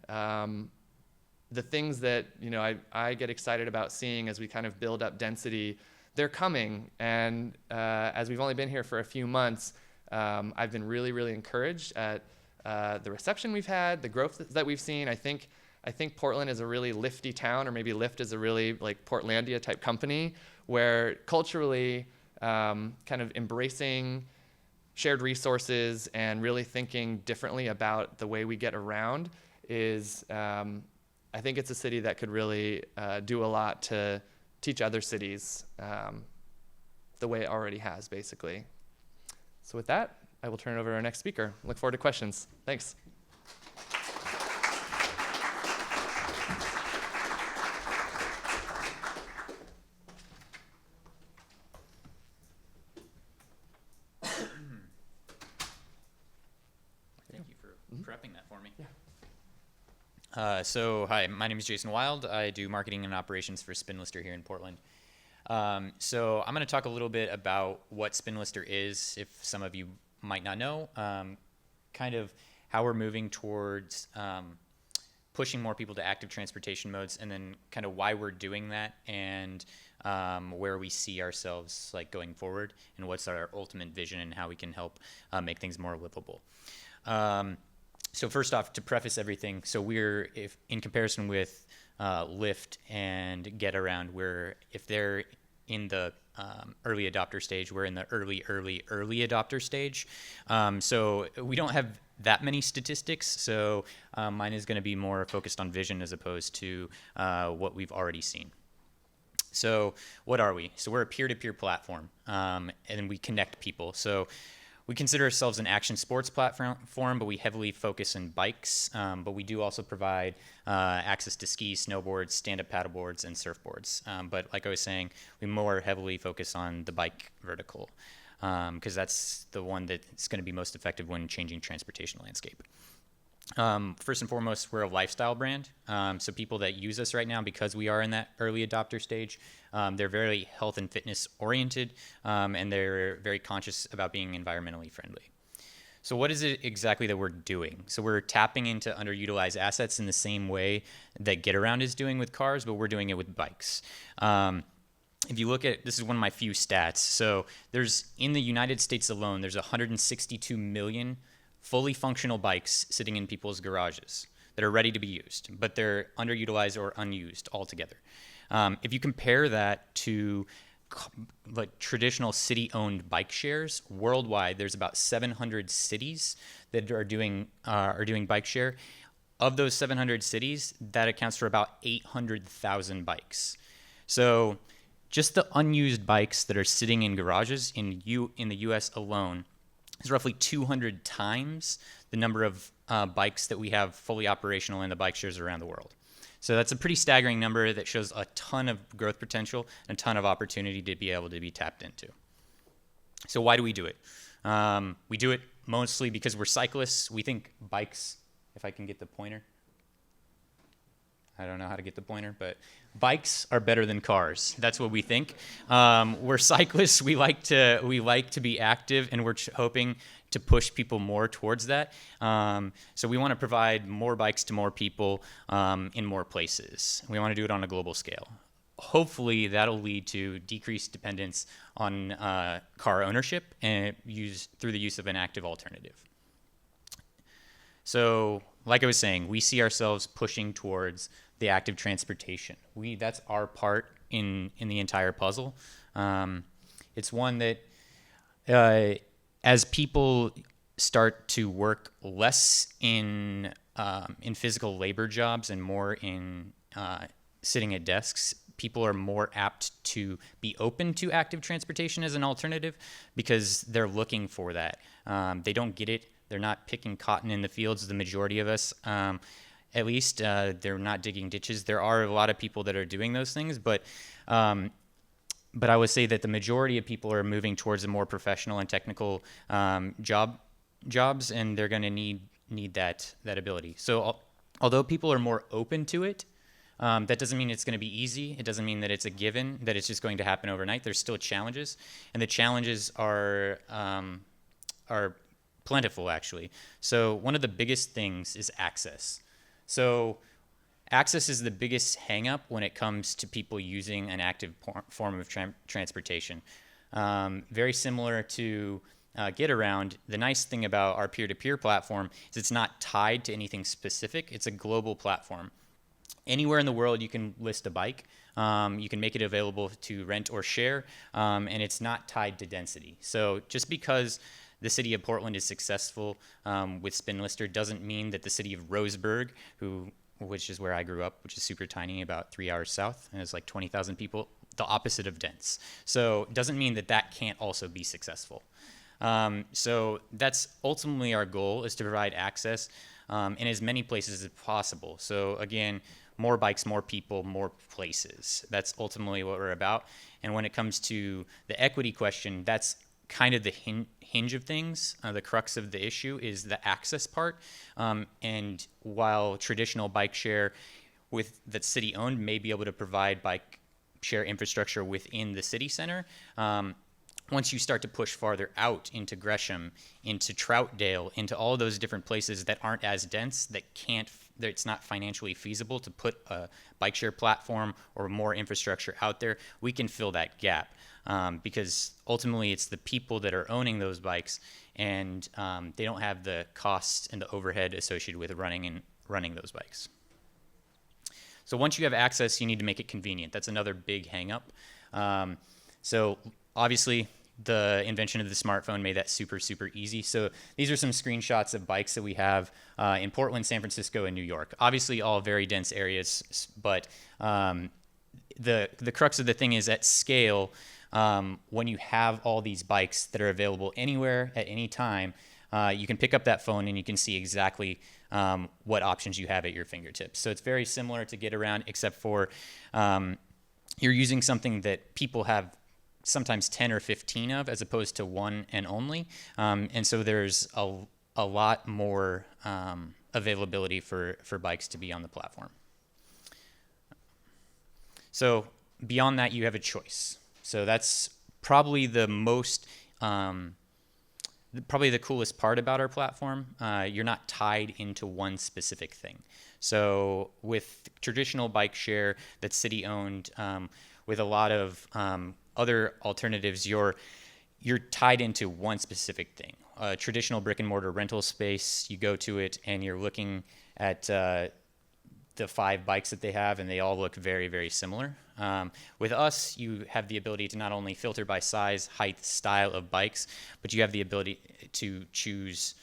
the things that, I get excited about seeing as we kind of build up density, they're coming. And as we've only been here for a few months, I've been really, really encouraged at the reception we've had, the growth that we've seen. I think Portland is a really lifty town, or maybe Lyft is a really like Portlandia type company, where culturally kind of embracing shared resources and really thinking differently about the way we get around is, I think it's a city that could really do a lot to teach other cities the way it already has, basically. So with that, I will turn it over to our next speaker. Look forward to questions. Thanks.
Thank you for prepping that for me. Yeah. Hi, my name is Jason Wilde. I do marketing and operations for Spinlister here in Portland. So I'm going to talk a little bit about what Spinlister is, if some of you might not know, kind of how we're moving towards pushing more people to active transportation modes, and then kind of why we're doing that, and where we see ourselves like going forward, and what's our ultimate vision, and how we can help make things more livable. So first off, to preface everything, so in comparison with Lyft and Getaround, if they're in the early adopter stage, we're in the early adopter stage. So we don't have that many statistics. So mine is going to be more focused on vision as opposed to what we've already seen. So what are we? So we're a peer-to-peer platform, and we connect people. So we consider ourselves an action sports platform, but we heavily focus on bikes. But we do also provide access to skis, snowboards, stand-up paddleboards, and surfboards. But like I was saying, we more heavily focus on the bike vertical because that's the one that's going to be most effective when changing transportation landscape. First and foremost, we're a lifestyle brand. So people that use us right now, because we are in that early adopter stage, they're very health and fitness oriented, and they're very conscious about being environmentally friendly. So what is it exactly that we're doing? So we're tapping into underutilized assets in the same way that GetAround is doing with cars, but we're doing it with bikes. If you look at, this is one of my few stats. So in the United States alone, there's 162 million fully functional bikes sitting in people's garages that are ready to be used, but they're underutilized or unused altogether. If you compare that to like traditional city-owned bike shares worldwide, there's about 700 cities that are doing bike share. Of those 700 cities, that accounts for about 800,000 bikes. So just the unused bikes that are sitting in garages in the U.S. alone is roughly 200 times the number of bikes that we have fully operational in the bike shares around the world. So that's a pretty staggering number that shows a ton of growth potential and a ton of opportunity to be able to be tapped into. So why do we do it? We do it mostly because we're cyclists. We think bikes, if I can get the pointer. I don't know how to get the pointer, but bikes are better than cars. That's what we think. We're cyclists. We like to be active, and we're hoping to push people more towards that. So we want to provide more bikes to more people in more places. We want to do it on a global scale. Hopefully, that'll lead to decreased dependence on car ownership and through the use of an active alternative. So, like I was saying, we see ourselves pushing towards the active transportation. That's our part in the entire puzzle. It's one that, as people start to work less in physical labor jobs and more in sitting at desks, people are more apt to be open to active transportation as an alternative because they're looking for that. They don't get it. They're not picking cotton in the fields, the majority of us. At least they're not digging ditches. There are a lot of people that are doing those things, but I would say that the majority of people are moving towards a more professional and technical jobs, and they're going to need that ability. So although people are more open to it, that doesn't mean it's going to be easy. It doesn't mean that it's a given, that it's just going to happen overnight. There's still challenges, and the challenges are plentiful, actually. So one of the biggest things is access. So access is the biggest hang-up when it comes to people using an active form of transportation. Very similar to GetAround, the nice thing about our peer-to-peer platform is it's not tied to anything specific. It's a global platform. Anywhere in the world you can list a bike. You can make it available to rent or share, and it's not tied to density. So just because the city of Portland is successful with SpinLister doesn't mean that the city of Roseburg, which is where I grew up, which is super tiny, about 3 hours south, and it's like 20,000 people, the opposite of dense. So it doesn't mean that can't also be successful. So that's ultimately our goal, is to provide access in as many places as possible. So again, more bikes, more people, more places. That's ultimately what we're about. And when it comes to the equity question, that's kind of the hinge of things. The crux of the issue is the access part. And while traditional bike share that's city owned may be able to provide bike share infrastructure within the city center, once you start to push farther out into Gresham, into Troutdale, into all those different places that aren't as dense, that it's not financially feasible to put a bike share platform or more infrastructure out there, we can fill that gap. Because ultimately it's the people that are owning those bikes, and they don't have the costs and the overhead associated with running those bikes. So once you have access, you need to make it convenient. That's another big hang-up. So obviously the invention of the smartphone made that super, super easy. So these are some screenshots of bikes that we have in Portland, San Francisco, and New York. Obviously all very dense areas, but the crux of the thing is at scale. When you have all these bikes that are available anywhere at any time, you can pick up that phone and you can see exactly what options you have at your fingertips. So it's very similar to GetAround, except for you're using something that people have sometimes 10 or 15 of, as opposed to one and only. And so there's a lot more availability for bikes to be on the platform. So beyond that, you have a choice. So that's probably the most, probably the coolest part about our platform. You're not tied into one specific thing. So with traditional bike share that's city owned, with a lot of other alternatives, you're tied into one specific thing. Traditional brick and mortar rental space, you go to it and you're looking at the 5 bikes that they have, and they all look very, very similar. With us, you have the ability to not only filter by size, height, style of bikes, but you have the ability to choose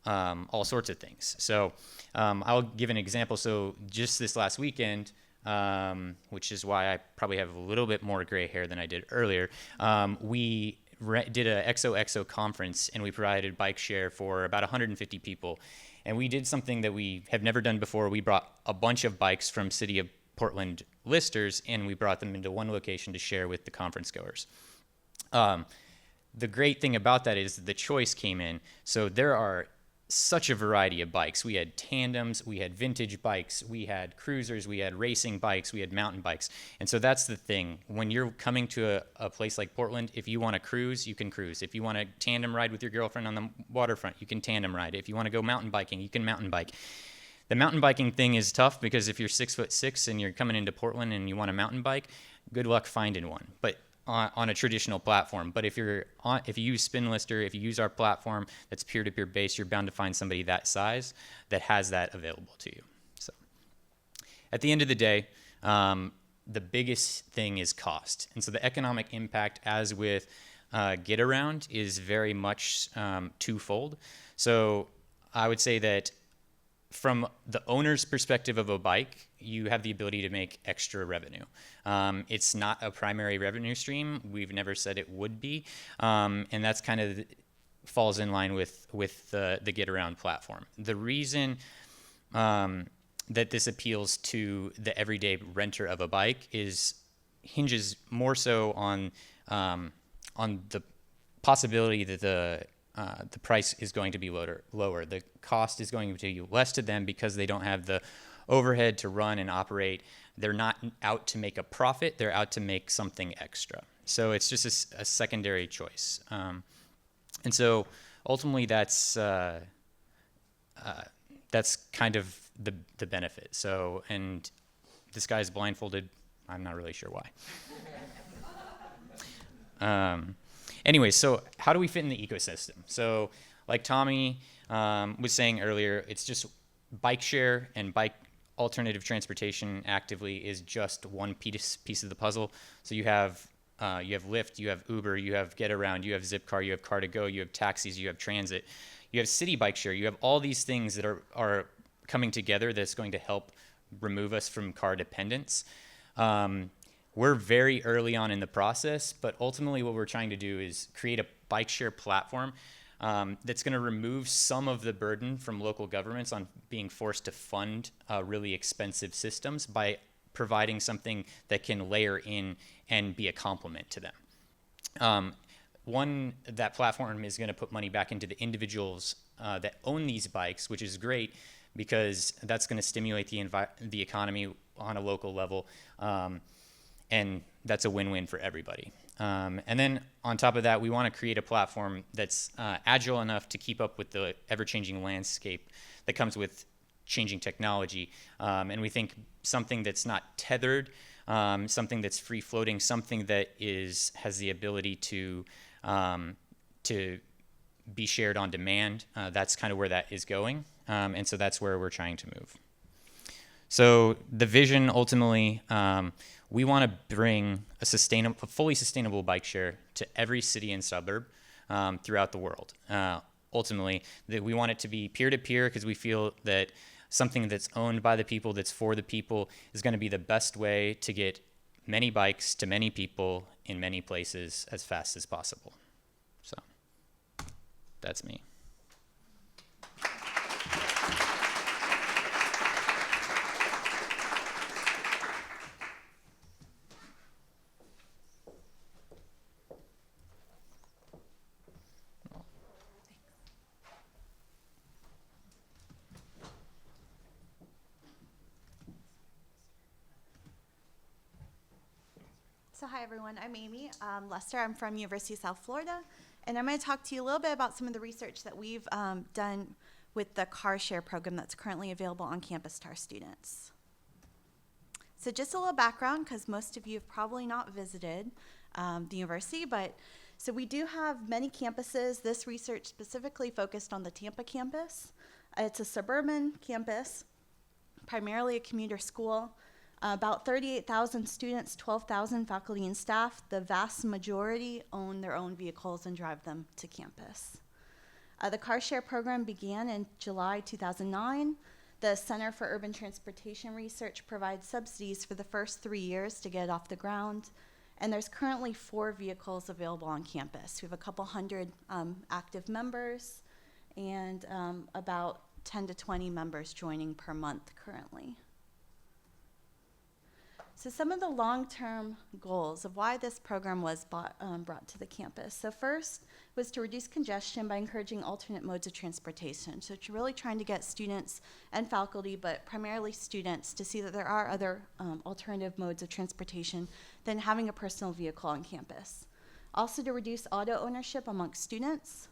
all sorts of things. So I'll give an example. So just this last weekend, which is why I probably have a little bit more gray hair than I did earlier, we did a XOXO conference, and we provided bike share for about 150 people. And we did something that we have never done before. We brought a bunch of bikes from City of Portland listers, and we brought them into one location to share with the conference goers. The great thing about that is the choice came in. So there are such a variety of bikes. We had tandems, we had vintage bikes, we had cruisers, we had racing bikes, we had mountain bikes. And so that's the thing. When you're coming to a place like Portland, if you want to cruise, you can cruise. If you want to tandem ride with your girlfriend on the waterfront, you can tandem ride. If you want to go mountain biking, you can mountain bike. The mountain biking thing is tough because if you're 6'6" and you're coming into Portland and you want a mountain bike, good luck finding one. But on a traditional platform. But if you use SpinLister, if you use our platform that's peer-to-peer based, you're bound to find somebody that size that has that available to you. So at the end of the day, the biggest thing is cost. And so the economic impact, as with Get Around, is very much twofold. So I would say that from the owner's perspective of a bike, you have the ability to make extra revenue. It's not a primary revenue stream. We've never said it would be. And that's kind of falls in line with the Get Around platform. The reason that this appeals to the everyday renter of a bike hinges more so on the possibility that the price is going to be lower. The cost is going to be less to them because they don't have the overhead to run and operate. They're not out to make a profit. They're out to make something extra. So it's just a secondary choice. And so ultimately that's kind of the benefit. So, and this guy's blindfolded. I'm not really sure why. Anyway, so how do we fit in the ecosystem? So like Tommy was saying earlier, it's just bike share and bike alternative transportation actively is just one piece of the puzzle. So you have Lyft, you have Uber, you have Get Around, you have Zipcar, you have Car2Go, you have taxis, you have transit, you have city bike share. You have all these things that are coming together that's going to help remove us from car dependence. We're very early on in the process, but ultimately what we're trying to do is create a bike share platform that's going to remove some of the burden from local governments on being forced to fund really expensive systems by providing something that can layer in and be a complement to them. That platform is going to put money back into the individuals that own these bikes, which is great because that's going to stimulate the economy on a local level. And that's a win-win for everybody. And then on top of that, we want to create a platform that's agile enough to keep up with the ever-changing landscape that comes with changing technology. And we think something that's not tethered, something that's free-floating, something that has the ability to be shared on demand. That's kind of where that is going. And so that's where we're trying to move. So the vision ultimately, we want to bring a fully sustainable bike share to every city and suburb throughout the world. Ultimately, we want it to be peer-to-peer because we feel that something that's owned by the people, that's for the people, is going to be the best way to get many bikes to many people in many places as fast as possible. So that's me.
So hi everyone, I'm Amy Lester. I'm from University of South Florida, and I'm going to talk to you a little bit about some of the research that we've done with the car share program that's currently available on campus to our students. So just a little background, because most of you have probably not visited the university, so we do have many campuses. This research specifically focused on the Tampa campus. It's a suburban campus, primarily a commuter school. About 38,000 students, 12,000 faculty and staff. The vast majority own their own vehicles and drive them to campus. The car share program began in July 2009. The Center for Urban Transportation Research provides subsidies for the first 3 years to get it off the ground. And there's currently 4 vehicles available on campus. We have a couple hundred active members and about 10 to 20 members joining per month currently. So some of the long-term goals of why this program was brought to the campus. So first was to reduce congestion by encouraging alternate modes of transportation. So it's really trying to get students and faculty, but primarily students, to see that there are other alternative modes of transportation than having a personal vehicle on campus. Also to reduce auto ownership amongst students,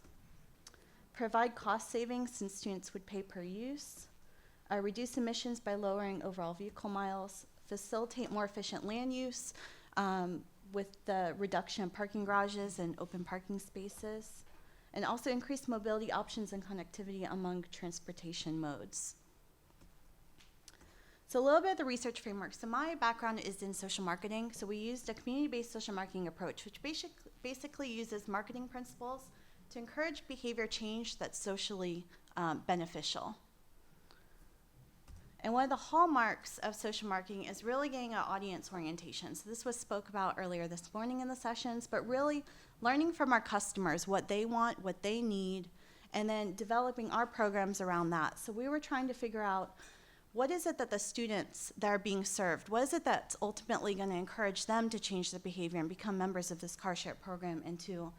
provide cost savings since students would pay per use, reduce emissions by lowering overall vehicle miles, facilitate more efficient land use with the reduction of parking garages and open parking spaces, and also increase mobility options and connectivity among transportation modes. So a little bit of the research framework. So my background is in social marketing. So we used a community-based social marketing approach, which basically uses marketing principles to encourage behavior change that's socially beneficial. And one of the hallmarks of social marketing is really getting an audience orientation. So this was spoke about earlier this morning in the sessions, but really learning from our customers what they want, what they need, and then developing our programs around that. So we were trying to figure out, what is it that the students that are being served, what is it that's ultimately going to encourage them to change their behavior and become members of this car share program and to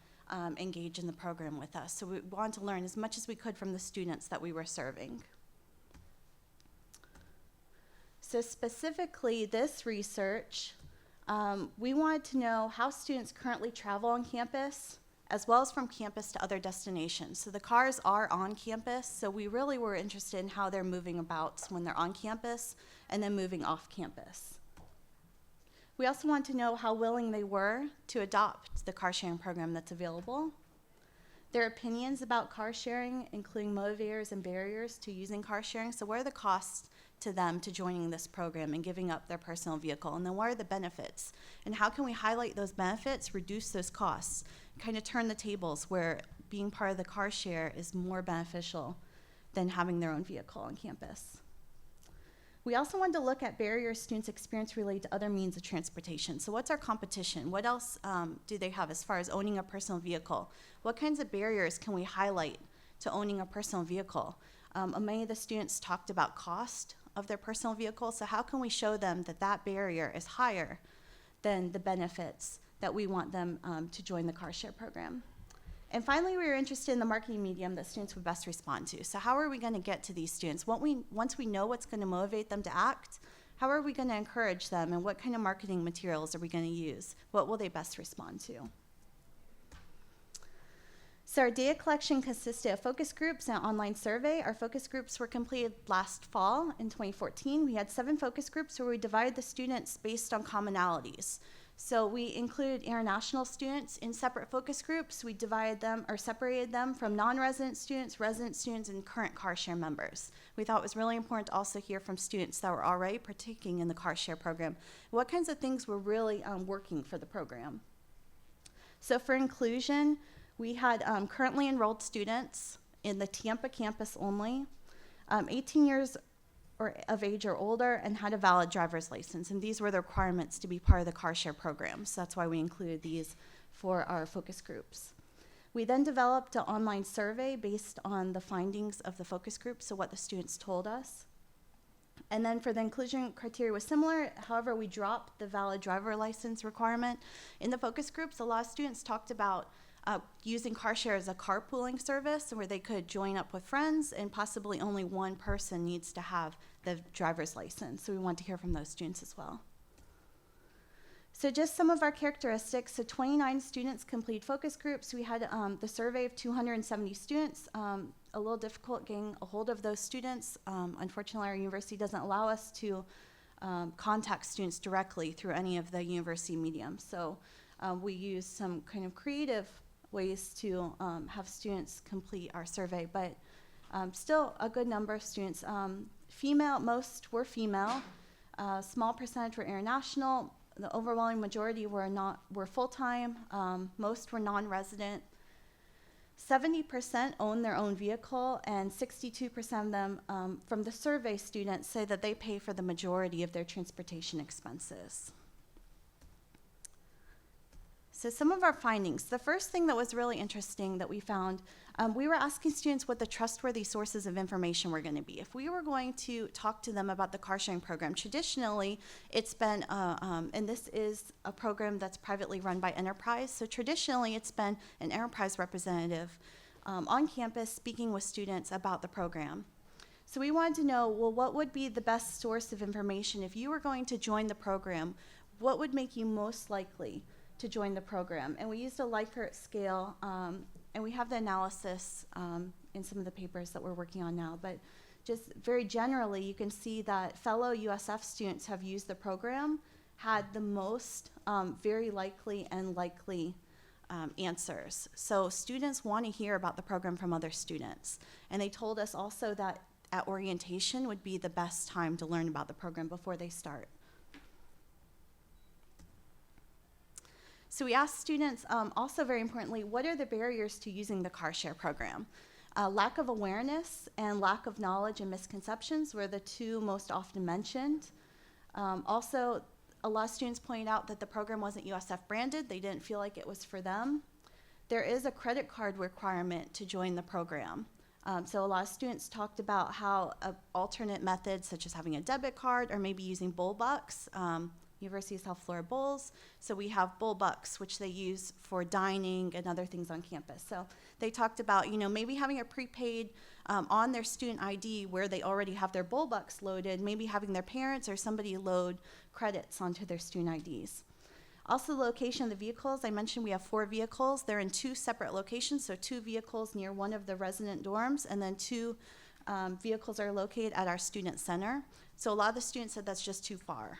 engage in the program with us. So we wanted to learn as much as we could from the students that we were serving. So specifically, this research, we wanted to know how students currently travel on campus, as well as from campus to other destinations. So the cars are on campus, so we really were interested in how they're moving about when they're on campus and then moving off campus. We also wanted to know how willing they were to adopt the car sharing program that's available, their opinions about car sharing, including motivators and barriers to using car sharing. So what are the costs to them to joining this program and giving up their personal vehicle? And then what are the benefits? And how can we highlight those benefits, reduce those costs, kind of turn the tables where being part of the car share is more beneficial than having their own vehicle on campus? We also wanted to look at barriers students experience related to other means of transportation. So what's our competition? What else do they have as far as owning a personal vehicle? What kinds of barriers can we highlight to owning a personal vehicle? Many of the students talked about cost of their personal vehicle, so how can we show them that that barrier is higher than the benefits that we want them to join the car share program? And finally, we were interested in the marketing medium that students would best respond to. So how are we going to get to these students? Once we know what's going to motivate them to act, how are we going to encourage them, and what kind of marketing materials are we going to use? What will they best respond to? So our data collection consisted of focus groups and an online survey. Our focus groups were completed last fall in 2014. We had 7 focus groups where we divided the students based on commonalities. So we included international students in separate focus groups. We divided them or separated them from non-resident students, resident students, and current car share members. We thought it was really important to also hear from students that were already partaking in the car share program. What kinds of things were really working for the program? So for inclusion, we had currently enrolled students in the Tampa campus only, 18 years of age or older, and had a valid driver's license. And these were the requirements to be part of the car share program. So that's why we included these for our focus groups. We then developed an online survey based on the findings of the focus group, so what the students told us. And then for the inclusion criteria was similar. However, we dropped the valid driver license requirement. In the focus groups, a lot of students talked about using car share as a carpooling service where they could join up with friends, and possibly only one person needs to have the driver's license. So we want to hear from those students as well. So just some of our characteristics. So 29 students complete focus groups. We had the survey of 270 students. A little difficult getting a hold of those students. Unfortunately, our university doesn't allow us to contact students directly through any of the university mediums. So we use some kind of creative ways to have students complete our survey, but still a good number of students. Female, most were female. Small percentage were international. The overwhelming majority were full-time. Most were non-resident. 70% own their own vehicle, and 62% of them from the survey students say that they pay for the majority of their transportation expenses. So some of our findings. The first thing that was really interesting that we found, we were asking students what the trustworthy sources of information were going to be. If we were going to talk to them about the car sharing program, traditionally it's been, and this is a program that's privately run by Enterprise, so traditionally it's been an Enterprise representative on campus speaking with students about the program. So we wanted to know, well, what would be the best source of information if you were going to join the program? What would make you most likely to join the program? And we used a Likert scale, and we have the analysis in some of the papers that we're working on now. But just very generally, you can see that fellow USF students have used the program, had the most very likely and likely answers. So students want to hear about the program from other students. And they told us also that at orientation would be the best time to learn about the program before they start. So we asked students, also very importantly, what are the barriers to using the car share program? Lack of awareness and lack of knowledge and misconceptions were the two most often mentioned. Also, a lot of students pointed out that the program wasn't USF branded. They didn't feel like it was for them. There is a credit card requirement to join the program. So a lot of students talked about how alternate methods, such as having a debit card or maybe using Bull Bucks, University of South Florida Bowls. So we have Bull Bucks, which they use for dining and other things on campus. So they talked about, maybe having a prepaid on their student ID where they already have their Bull Bucks loaded, maybe having their parents or somebody load credits onto their student IDs. Also, the location of the vehicles. I mentioned we have 4 vehicles. They're in 2 separate locations, so 2 vehicles near one of the resident dorms, and then 2 vehicles are located at our student center. So a lot of the students said that's just too far.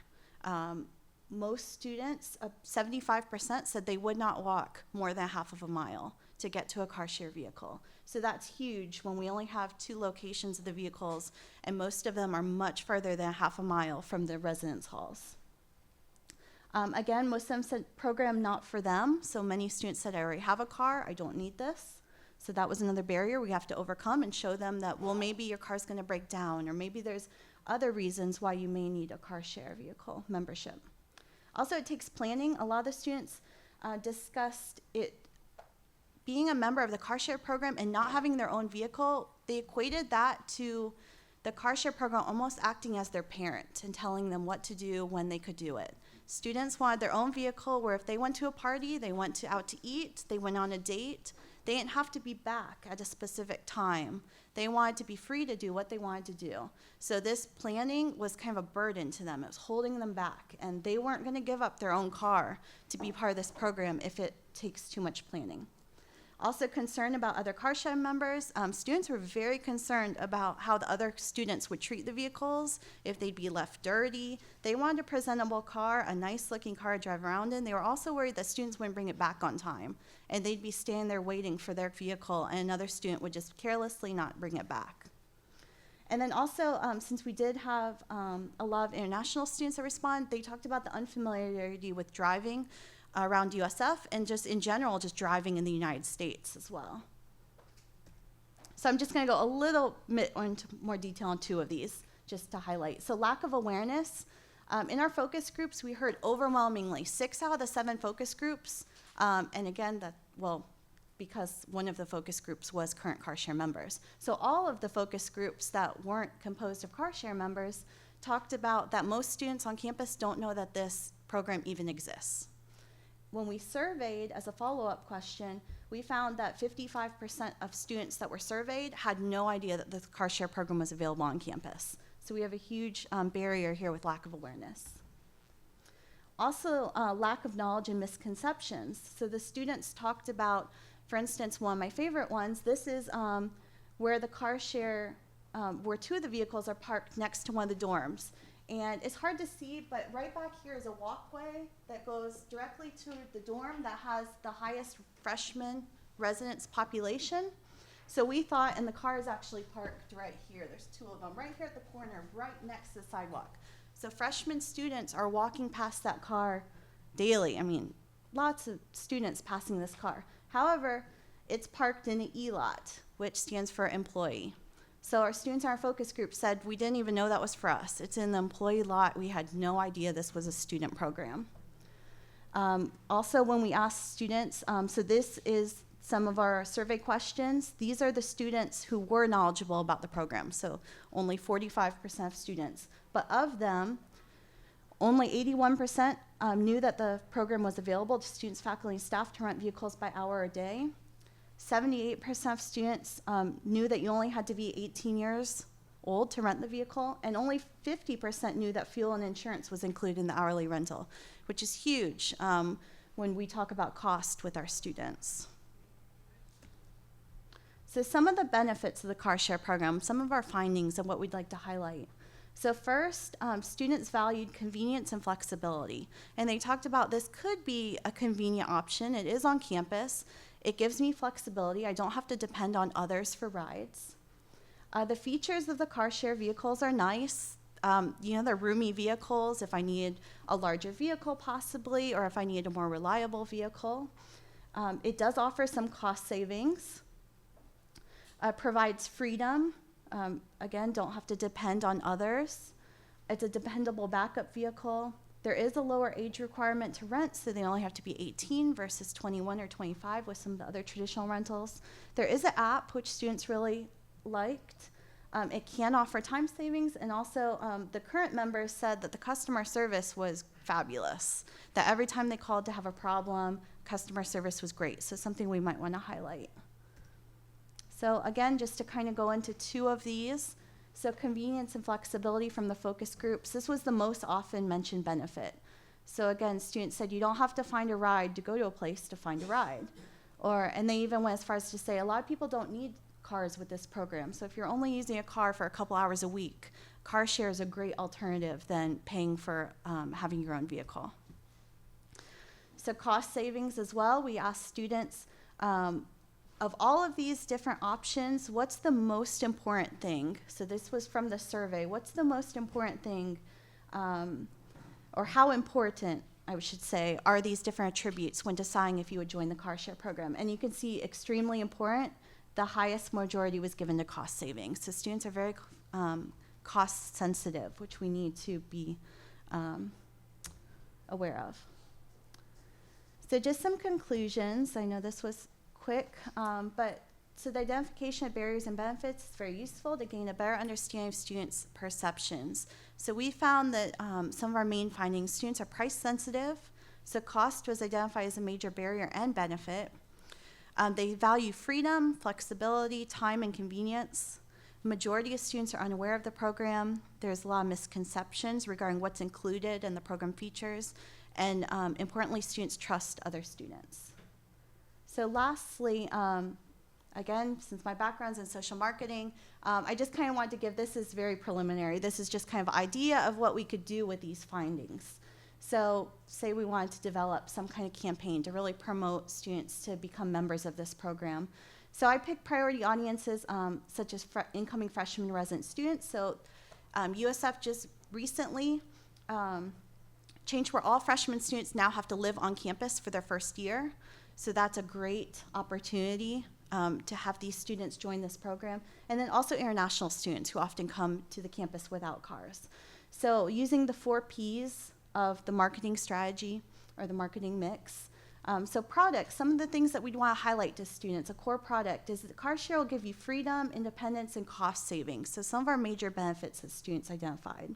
Most students, 75%, said they would not walk more than half of a mile to get to a car share vehicle. So that's huge when we only have 2 locations of the vehicles, and most of them are much further than half a mile from the residence halls. Again, most of them said program not for them. So many students said, I already have a car, I don't need this. So that was another barrier we have to overcome and show them that, well, maybe your car's gonna break down, or maybe there's other reasons why you may need a car share vehicle membership. Also, it takes planning. A lot of the students discussed it being a member of the car share program and not having their own vehicle. They equated that to the car share program almost acting as their parent and telling them what to do when they could do it. Students wanted their own vehicle where if they went to a party, they went out to eat, they went on a date, they didn't have to be back at a specific time. They wanted to be free to do what they wanted to do. So this planning was kind of a burden to them. It was holding them back, and they weren't going to give up their own car to be part of this program if it takes too much planning. Also concerned about other car share members. Students were very concerned about how the other students would treat the vehicles, if they'd be left dirty. They wanted a presentable car, a nice looking car to drive around in. They were also worried that students wouldn't bring it back on time, and they'd be standing there waiting for their vehicle, and another student would just carelessly not bring it back. And then also, since we did have a lot of international students that respond, they talked about the unfamiliarity with driving around USF and just in general, just driving in the United States as well. So I'm just gonna go a little bit into more detail on 2 of these just to highlight. So lack of awareness. In our focus groups, we heard overwhelmingly 6 out of the 7 focus groups, and again, because one of the focus groups was current car share members. So all of the focus groups that weren't composed of car share members talked about that most students on campus don't know that this program even exists. When we surveyed as a follow-up question, we found that 55% of students that were surveyed had no idea that the car share program was available on campus. So we have a huge barrier here with lack of awareness. Also, lack of knowledge and misconceptions. So the students talked about, for instance, one of my favorite ones, this is where the car share, where two of the vehicles are parked next to one of the dorms. And it's hard to see, but right back here is a walkway that goes directly to the dorm that has the highest freshman residence population. So we thought, and the car is actually parked right here. There's two of them right here at the corner, right next to the sidewalk. So freshman students are walking past that car daily. I mean, lots of students passing this car. However, it's parked in an E-lot, which stands for employee. So our students in our focus group said, we didn't even know that was for us. It's in the employee lot. We had no idea this was a student program. Also, when we asked students, so this is some of our survey questions. These are the students who were knowledgeable about the program, so only 45% of students. But of them, only 81% knew that the program was available to students, faculty, and staff to rent vehicles by hour or day. 78% of students knew that you only had to be 18 years old to rent the vehicle, and only 50% knew that fuel and insurance was included in the hourly rental, which is huge when we talk about cost with our students. So some of the benefits of the car share program, some of our findings and what we'd like to highlight. So first, students valued convenience and flexibility. And they talked about this could be a convenient option. It is on campus. It gives me flexibility. I don't have to depend on others for rides. The features of the car share vehicles are nice. They're roomy vehicles if I need a larger vehicle possibly, or if I need a more reliable vehicle. It does offer some cost savings. Provides freedom. Again, don't have to depend on others. It's a dependable backup vehicle. There is a lower age requirement to rent, so they only have to be 18 versus 21 or 25 with some of the other traditional rentals. There is an app which students really liked. It can offer time savings, and also the current members said that the customer service was fabulous, that every time they called to have a problem, customer service was great, so something we might want to highlight. So again, just to kind of go into two of these. So convenience and flexibility from the focus groups. This was the most often mentioned benefit. So again, students said you don't have to find a ride to go to a place to find a ride. And they even went as far as to say a lot of people don't need cars with this program. So if you're only using a car for a couple hours a week, car share is a great alternative than paying for having your own vehicle. So cost savings as well. We asked students, of all of these different options, what's the most important thing? So this was from the survey. What's the most important thing, or how important, I should say, are these different attributes when deciding if you would join the car share program? And you can see extremely important, the highest majority was given to cost savings. So students are very cost sensitive, which we need to be aware of. So just some conclusions. I know this was quick, so the identification of barriers and benefits is very useful to gain a better understanding of students' perceptions. So we found that some of our main findings, students are price sensitive, so cost was identified as a major barrier and benefit. They value freedom, flexibility, time, and convenience. Majority of students are unaware of the program. There's a lot of misconceptions regarding what's included in the program features, and importantly, students trust other students. So lastly, again, since my background's in social marketing, I just kind of wanted to give, this is very preliminary. This is just kind of idea of what we could do with these findings. So say we wanted to develop some kind of campaign to really promote students to become members of this program. So I picked priority audiences such as incoming freshman resident students. So USF just recently changed where all freshman students now have to live on campus for their first year. So that's a great opportunity to have these students join this program. And then also international students who often come to the campus without cars. So using the 4 Ps of the marketing strategy or the marketing mix. So products, some of the things that we'd want to highlight to students, a core product is that car share will give you freedom, independence, and cost savings. So some of our major benefits that students identified.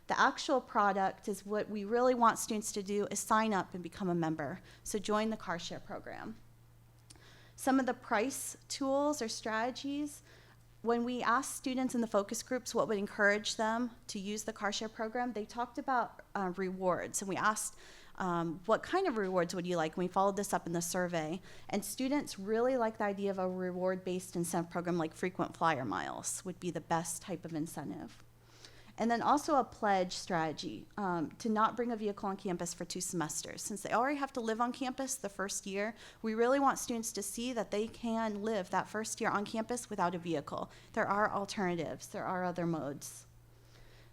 The actual product is what we really want students to do is sign up and become a member. So join the car share program. Some of the price tools or strategies, when we asked students in the focus groups what would encourage them to use the car share program, they talked about rewards. And we asked, what kind of rewards would you like? And we followed this up in the survey. And students really like the idea of a reward-based incentive program like frequent flyer miles would be the best type of incentive. And then also a pledge strategy to not bring a vehicle on campus for 2 semesters. Since they already have to live on campus the first year, we really want students to see that they can live that first year on campus without a vehicle. There are alternatives. There are other modes.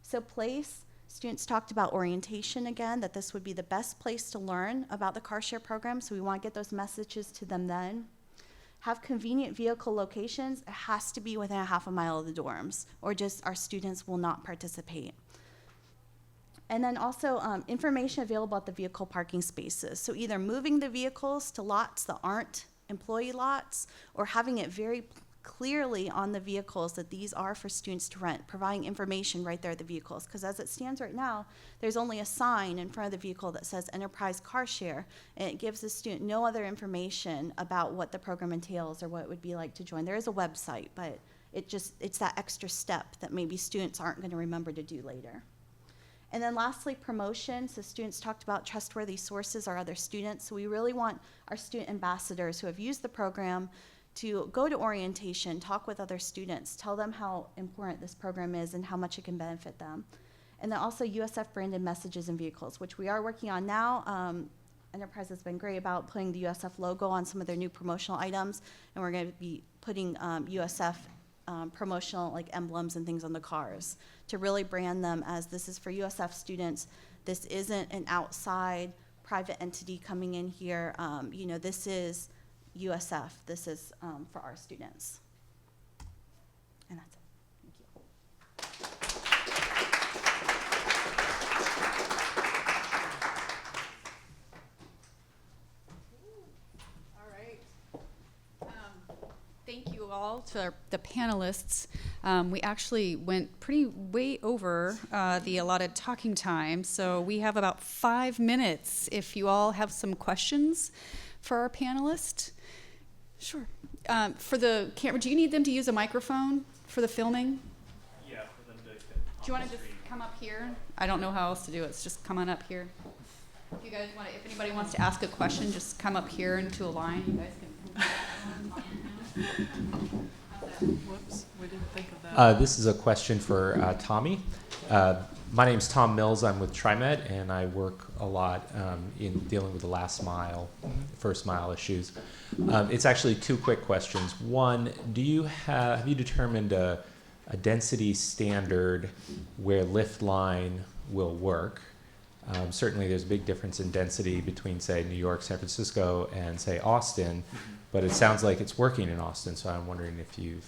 So place, students talked about orientation again, that this would be the best place to learn about the car share program, so we want to get those messages to them then. Have convenient vehicle locations. It has to be within a half a mile of the dorms, or just our students will not participate. And then also information available at the vehicle parking spaces. So either moving the vehicles to lots that aren't employee lots, or having it very clearly on the vehicles that these are for students to rent, providing information right there at the vehicles. Because as it stands right now, there's only a sign in front of the vehicle that says Enterprise Car Share, and it gives the student no other information about what the program entails or what it would be like to join. There is a website, but it's that extra step that maybe students aren't going to remember to do later. And then lastly, promotion. So students talked about trustworthy sources or other students. So we really want our student ambassadors who have used the program to go to orientation, talk with other students, tell them how important this program is and how much it can benefit them. And then also USF branded messages in vehicles, which we are working on now. Enterprise has been great about putting the USF logo on some of their new promotional items, and we're going to be putting USF promotional like emblems and things on the cars to really brand them as this is for USF students. This isn't an outside private entity coming in here. This is USF. This is for our students. And that's it. Thank you.
All right. Thank you all to the panelists. We actually went way over the allotted talking time, so we have about 5 minutes if you all have some questions for our panelists. Sure. For the camera, do you need them to use a microphone for the filming?
Yeah, for them to.
Do you want to just come up here? I don't know how else to do it. It's just come on up here. If you guys want to, if anybody wants to ask a question, just come up here into a line. You guys can.
Whoops, we didn't think of that.
This is a question for Tommy. My name's Tom Mills. I'm with TriMet, and I work a lot in dealing with the last mile, first mile issues. It's actually 2 quick questions. One, have you determined a density standard where lift line will work? Certainly there's a big difference in density between, say, New York, San Francisco, and, say, Austin, but it sounds like it's working in Austin, so I'm wondering if you've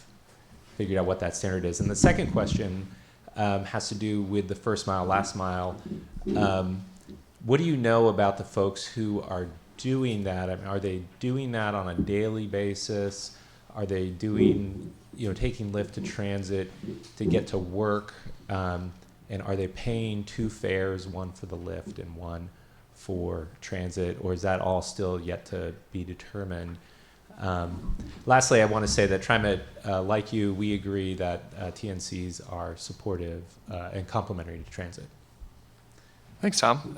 figured out what that standard is. And the second question has to do with the first mile, last mile. What do you know about the folks who are doing that? I mean, are they doing that on a daily basis? Are they doing, taking Lyft to transit to get to work? And are they paying 2 fares, one for the Lyft and one for transit? Or is that all still yet to be determined? Lastly, I want to say that TriMet, like you, we agree that TNCs are supportive and complementary to transit.
Thanks, Tom.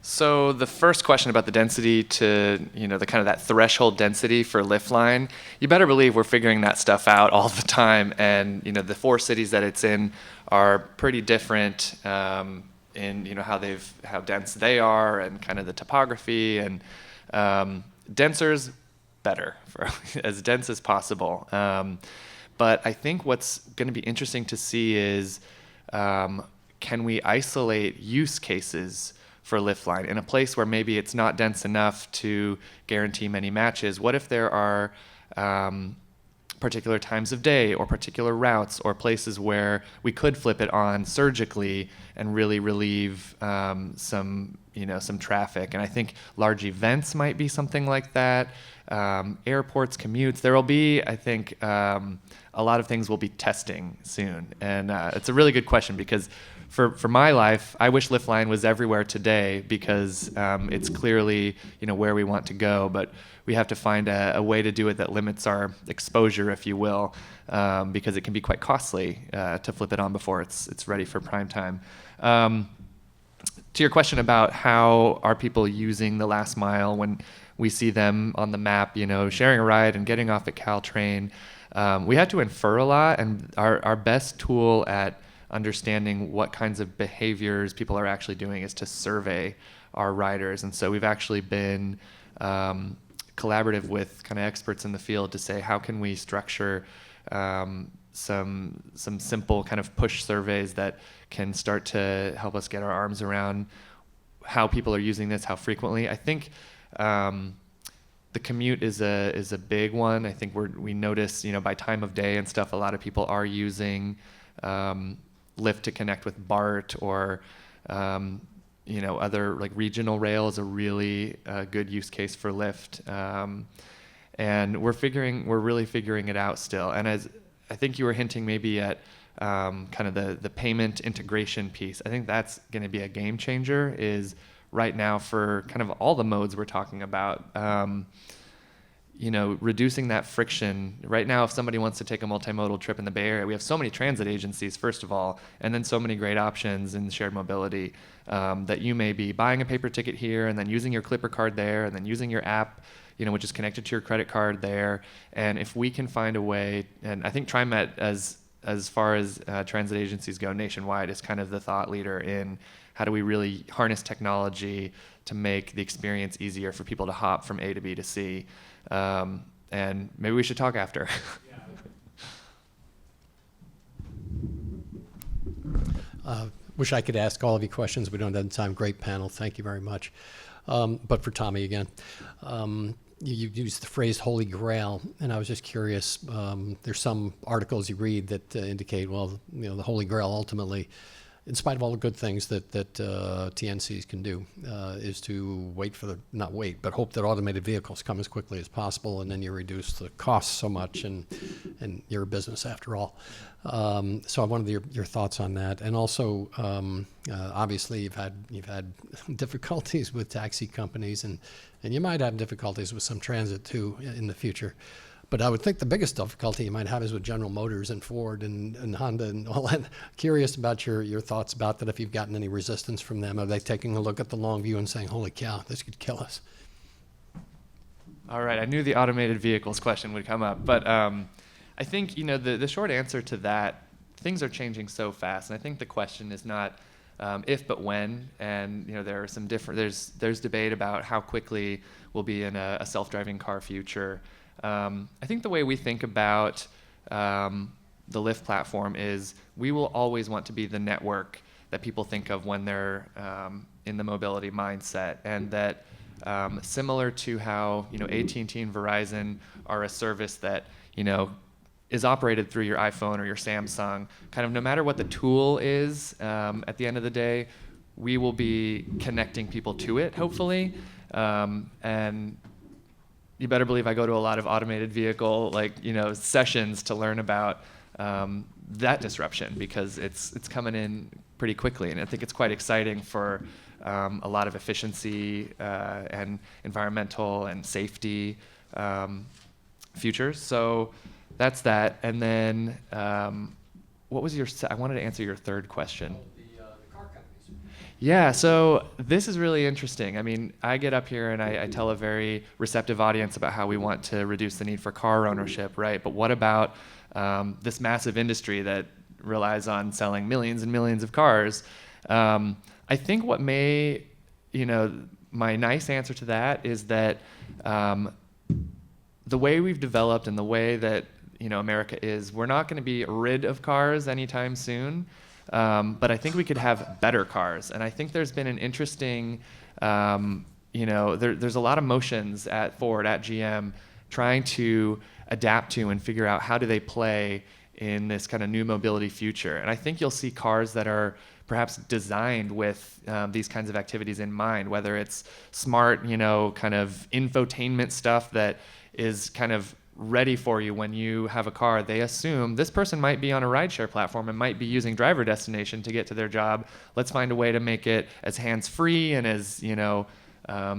So the first question about the density to, the kind of that threshold density for Lyft line, you better believe we're figuring that stuff out all the time. And, the 4 cities that it's in are pretty different in, how dense they are and kind of the topography, and denser's better, for as dense as possible. But I think what's going to be interesting to see is, can we isolate use cases for Lyft line in a place where maybe it's not dense enough to guarantee many matches? What if there are particular times of day or particular routes or places where we could flip it on surgically and really relieve some traffic? And I think large events might be something like that. airports, commutes. There will be, I think, a lot of things we'll be testing soon. And it's a really good question because for my life, I wish Lift Line was everywhere today because it's clearly, where we want to go. But we have to find a way to do it that limits our exposure, if you will, because it can be quite costly to flip it on before it's ready for prime time. To your question about how are people using the last mile when we see them on the map, sharing a ride and getting off at Caltrain, we had to infer a lot, and our best tool at understanding what kinds of behaviors people are actually doing is to survey our riders. And so we've actually been collaborative with kind of experts in the field to say, how can we structure some simple kind of push surveys that can start to help us get our arms around how people are using this, how frequently. I think the commute is a big one. I think we notice, by time of day and stuff, a lot of people are using Lyft to connect with BART or other like regional rail is a really good use case for Lyft. And we're really figuring it out still. And as I think you were hinting maybe at kind of the payment integration piece, I think that's going to be a game changer is right now for kind of all the modes we're talking about, reducing that friction. Right now, if somebody wants to take a multimodal trip in the Bay Area, we have so many transit agencies, first of all, and then so many great options in shared mobility that you may be buying a paper ticket here and then using your Clipper card there and then using your app, which is connected to your credit card there. And if we can find a way, and I think TriMet, as far as transit agencies go nationwide, is kind of the thought leader in how do we really harness technology to make the experience easier for people to hop from A to B to C. And maybe we should talk after.
Wish I could ask all of you questions. We don't have time. Great panel. Thank you very much. But for Tommy again, you used the phrase Holy Grail, and I was just curious. There's some articles you read that indicate, well, the Holy Grail ultimately, in spite of all the good things that TNCs can do, is to not wait, but hope that automated vehicles come as quickly as possible, and then you reduce the costs so much, and you're a business after all. So I wanted your thoughts on that, and also obviously you've had difficulties with taxi companies, and you might have difficulties with some transit too in the future. But I would think the biggest difficulty you might have is with General Motors and Ford and Honda and all that. Curious about your thoughts about that, if you've gotten any resistance from them. Are they taking a look at the long view and saying, holy cow, this could kill us?
All right, I knew the automated vehicles question would come up. But I think, the short answer to that, things are changing so fast. And I think the question is not if, but when. And, there are some there's debate about how quickly we'll be in a self-driving car future. I think the way we think about the Lyft platform is we will always want to be the network that people think of when they're in the mobility mindset, and that similar to how AT&T and Verizon are a service that is operated through your iPhone or your Samsung. Kind of no matter what the tool is, at the end of the day, we will be connecting people to it, hopefully, and you better believe I go to a lot of automated vehicle sessions to learn about that disruption, because it's coming in pretty quickly, and I think it's quite exciting for a lot of efficiency and environmental and safety futures. So that's that. And then what was I wanted to answer your third question. Yeah, so this is really interesting. I mean, I get up here and I tell a very receptive audience about how we want to reduce the need for car ownership, right? But what about this massive industry that relies on selling millions and millions of cars? I think what my nice answer to that is that the way we've developed and the way that, America is, we're not going to be rid of cars anytime soon. But I think we could have better cars. And I think there's been an interesting, there's a lot of motions at Ford, at GM, trying to adapt to and figure out how do they play in this kind of new mobility future. And I think you'll see cars that are perhaps designed with these kinds of activities in mind, whether it's smart, kind of infotainment stuff that is kind of ready for you when you have a car. They assume this person might be on a rideshare platform and might be using driver destination to get to their job. Let's find a way to make it as hands-free and as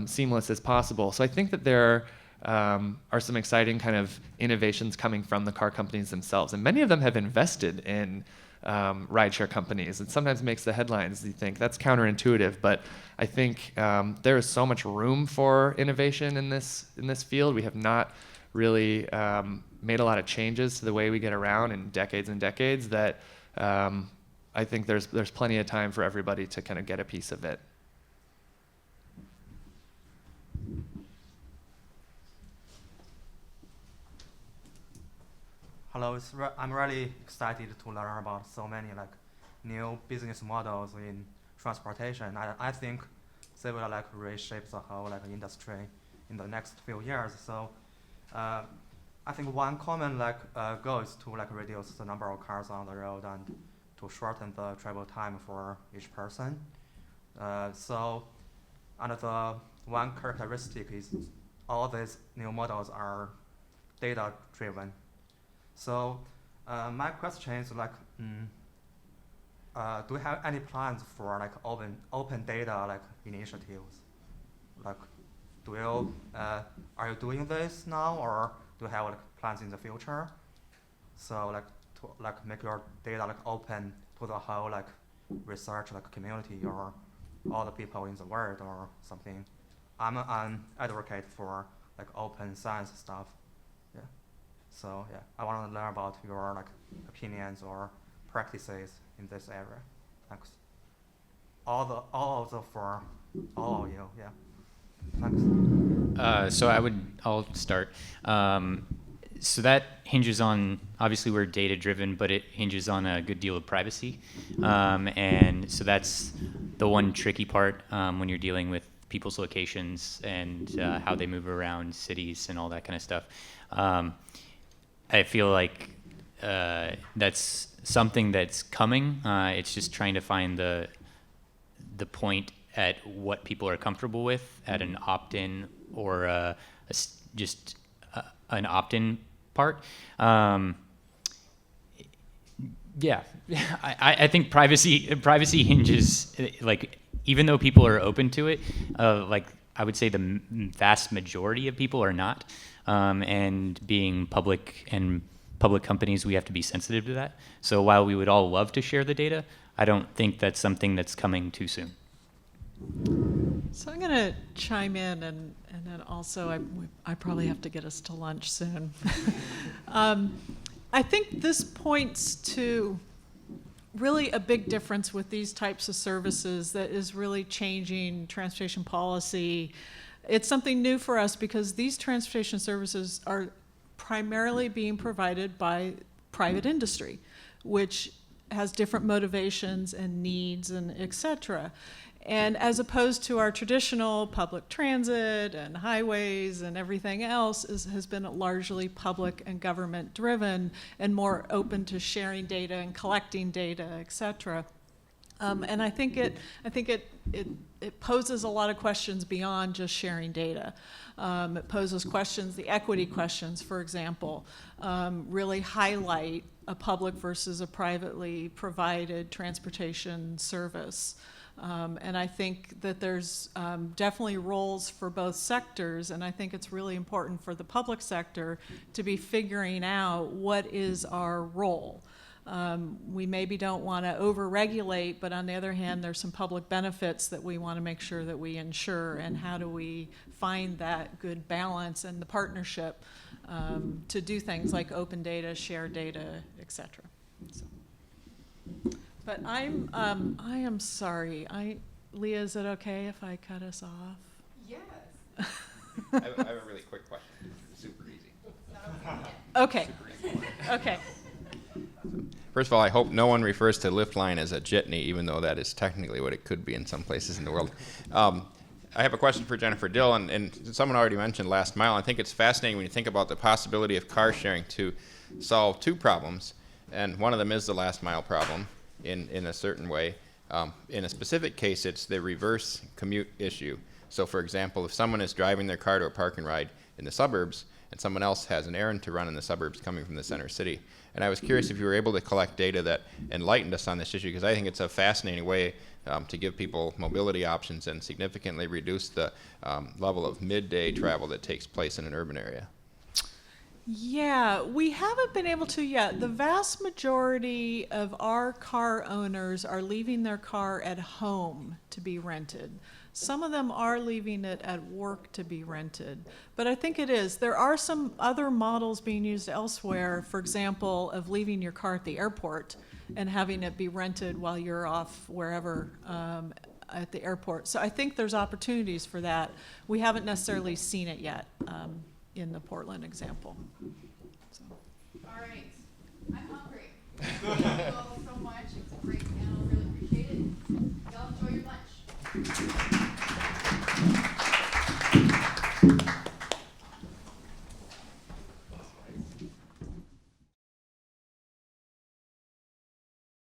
seamless as possible. So I think that there are some exciting kind of innovations coming from the car companies themselves, and many of them have invested in rideshare companies. It sometimes makes the headlines. You think that's counterintuitive, but I think there is so much room for innovation in this field. We have not really made a lot of changes to the way we get around in decades and decades that I think there's plenty of time for everybody to kind of get a piece of it.
Hello, I'm really excited to learn about so many new business models in transportation. I think they will reshape the whole industry in the next few years. So I think one common goal is to reduce the number of cars on the road and to shorten the travel time for each person. And the one characteristic is all these new models are data driven. So my question is do you have any plans for open data initiatives? Are you doing this now, or do you have plans in the future? So to make your data open to the whole research community or all the people in the world or something. I'm an advocate for open science stuff. Yeah. So yeah, I want to learn about your opinions or practices in this area. Thanks. All of them for all of you. Yeah. Thanks.
So I'll start. So that hinges on, obviously we're data driven, but it hinges on a good deal of privacy. And so that's the one tricky part when you're dealing with people's locations and how they move around cities and all that kind of stuff. I feel like that's something that's coming. It's just trying to find the point at what people are comfortable with at an opt-in or just an opt-in part. Yeah, I think privacy hinges, even though people are open to it, I would say the vast majority of people are not. And being public companies, we have to be sensitive to that. So while we would all love to share the data, I don't think that's something that's coming too soon.
So I'm going to chime in, and then also I probably have to get us to lunch soon. I think this points to really a big difference with these types of services that is really changing transportation policy. It's something new for us because these transportation services are primarily being provided by private industry, which has different motivations and needs and et cetera. And as opposed to our traditional public transit and highways and everything else has been largely public and government driven and more open to sharing data and collecting data, et cetera. And I think it poses a lot of questions beyond just sharing data. It poses questions, the equity questions, for example, really highlight a public versus a privately provided transportation service. And I think that there's definitely roles for both sectors, and I think it's really important for the public sector to be figuring out what is our role. We maybe don't want to over-regulate, but on the other hand, there's some public benefits that we want to make sure that we ensure, and how do we find that good balance and the partnership to do things like open data, share data, et cetera. So. But I am sorry. Leah, is it okay if I cut us off?
Yes.
I have a really quick question. Super easy.
Okay. Okay.
First of all, I hope no one refers to lift line as a jitney, even though that is technically what it could be in some places in the world. I have a question for Jennifer Dill, and someone already mentioned last mile. I think it's fascinating when you think about the possibility of car sharing to solve two problems. and one of them is the last mile problem in a certain way. In a specific case, it's the reverse commute issue. So for example, if someone is driving their car to a park and ride in the suburbs, and someone else has an errand to run in the suburbs coming from the center city. And I was curious if you were able to collect data that enlightened us on this issue, because I think it's a fascinating way to give people mobility options and significantly reduce the level of midday travel that takes place in an urban area.
Yeah, we haven't been able to yet. The vast majority of our car owners are leaving their car at home to be rented. Some of them are leaving it at work to be rented. But I think it is. There are some other models being used elsewhere, for example, of leaving your car at the airport and having it be rented while you're off wherever at the airport. So I think there's opportunities for that. We haven't necessarily seen it yet in the Portland example. So.
All right. I'm hungry. Thank you all so much. It was a great panel. Really appreciate it. Y'all enjoy your lunch.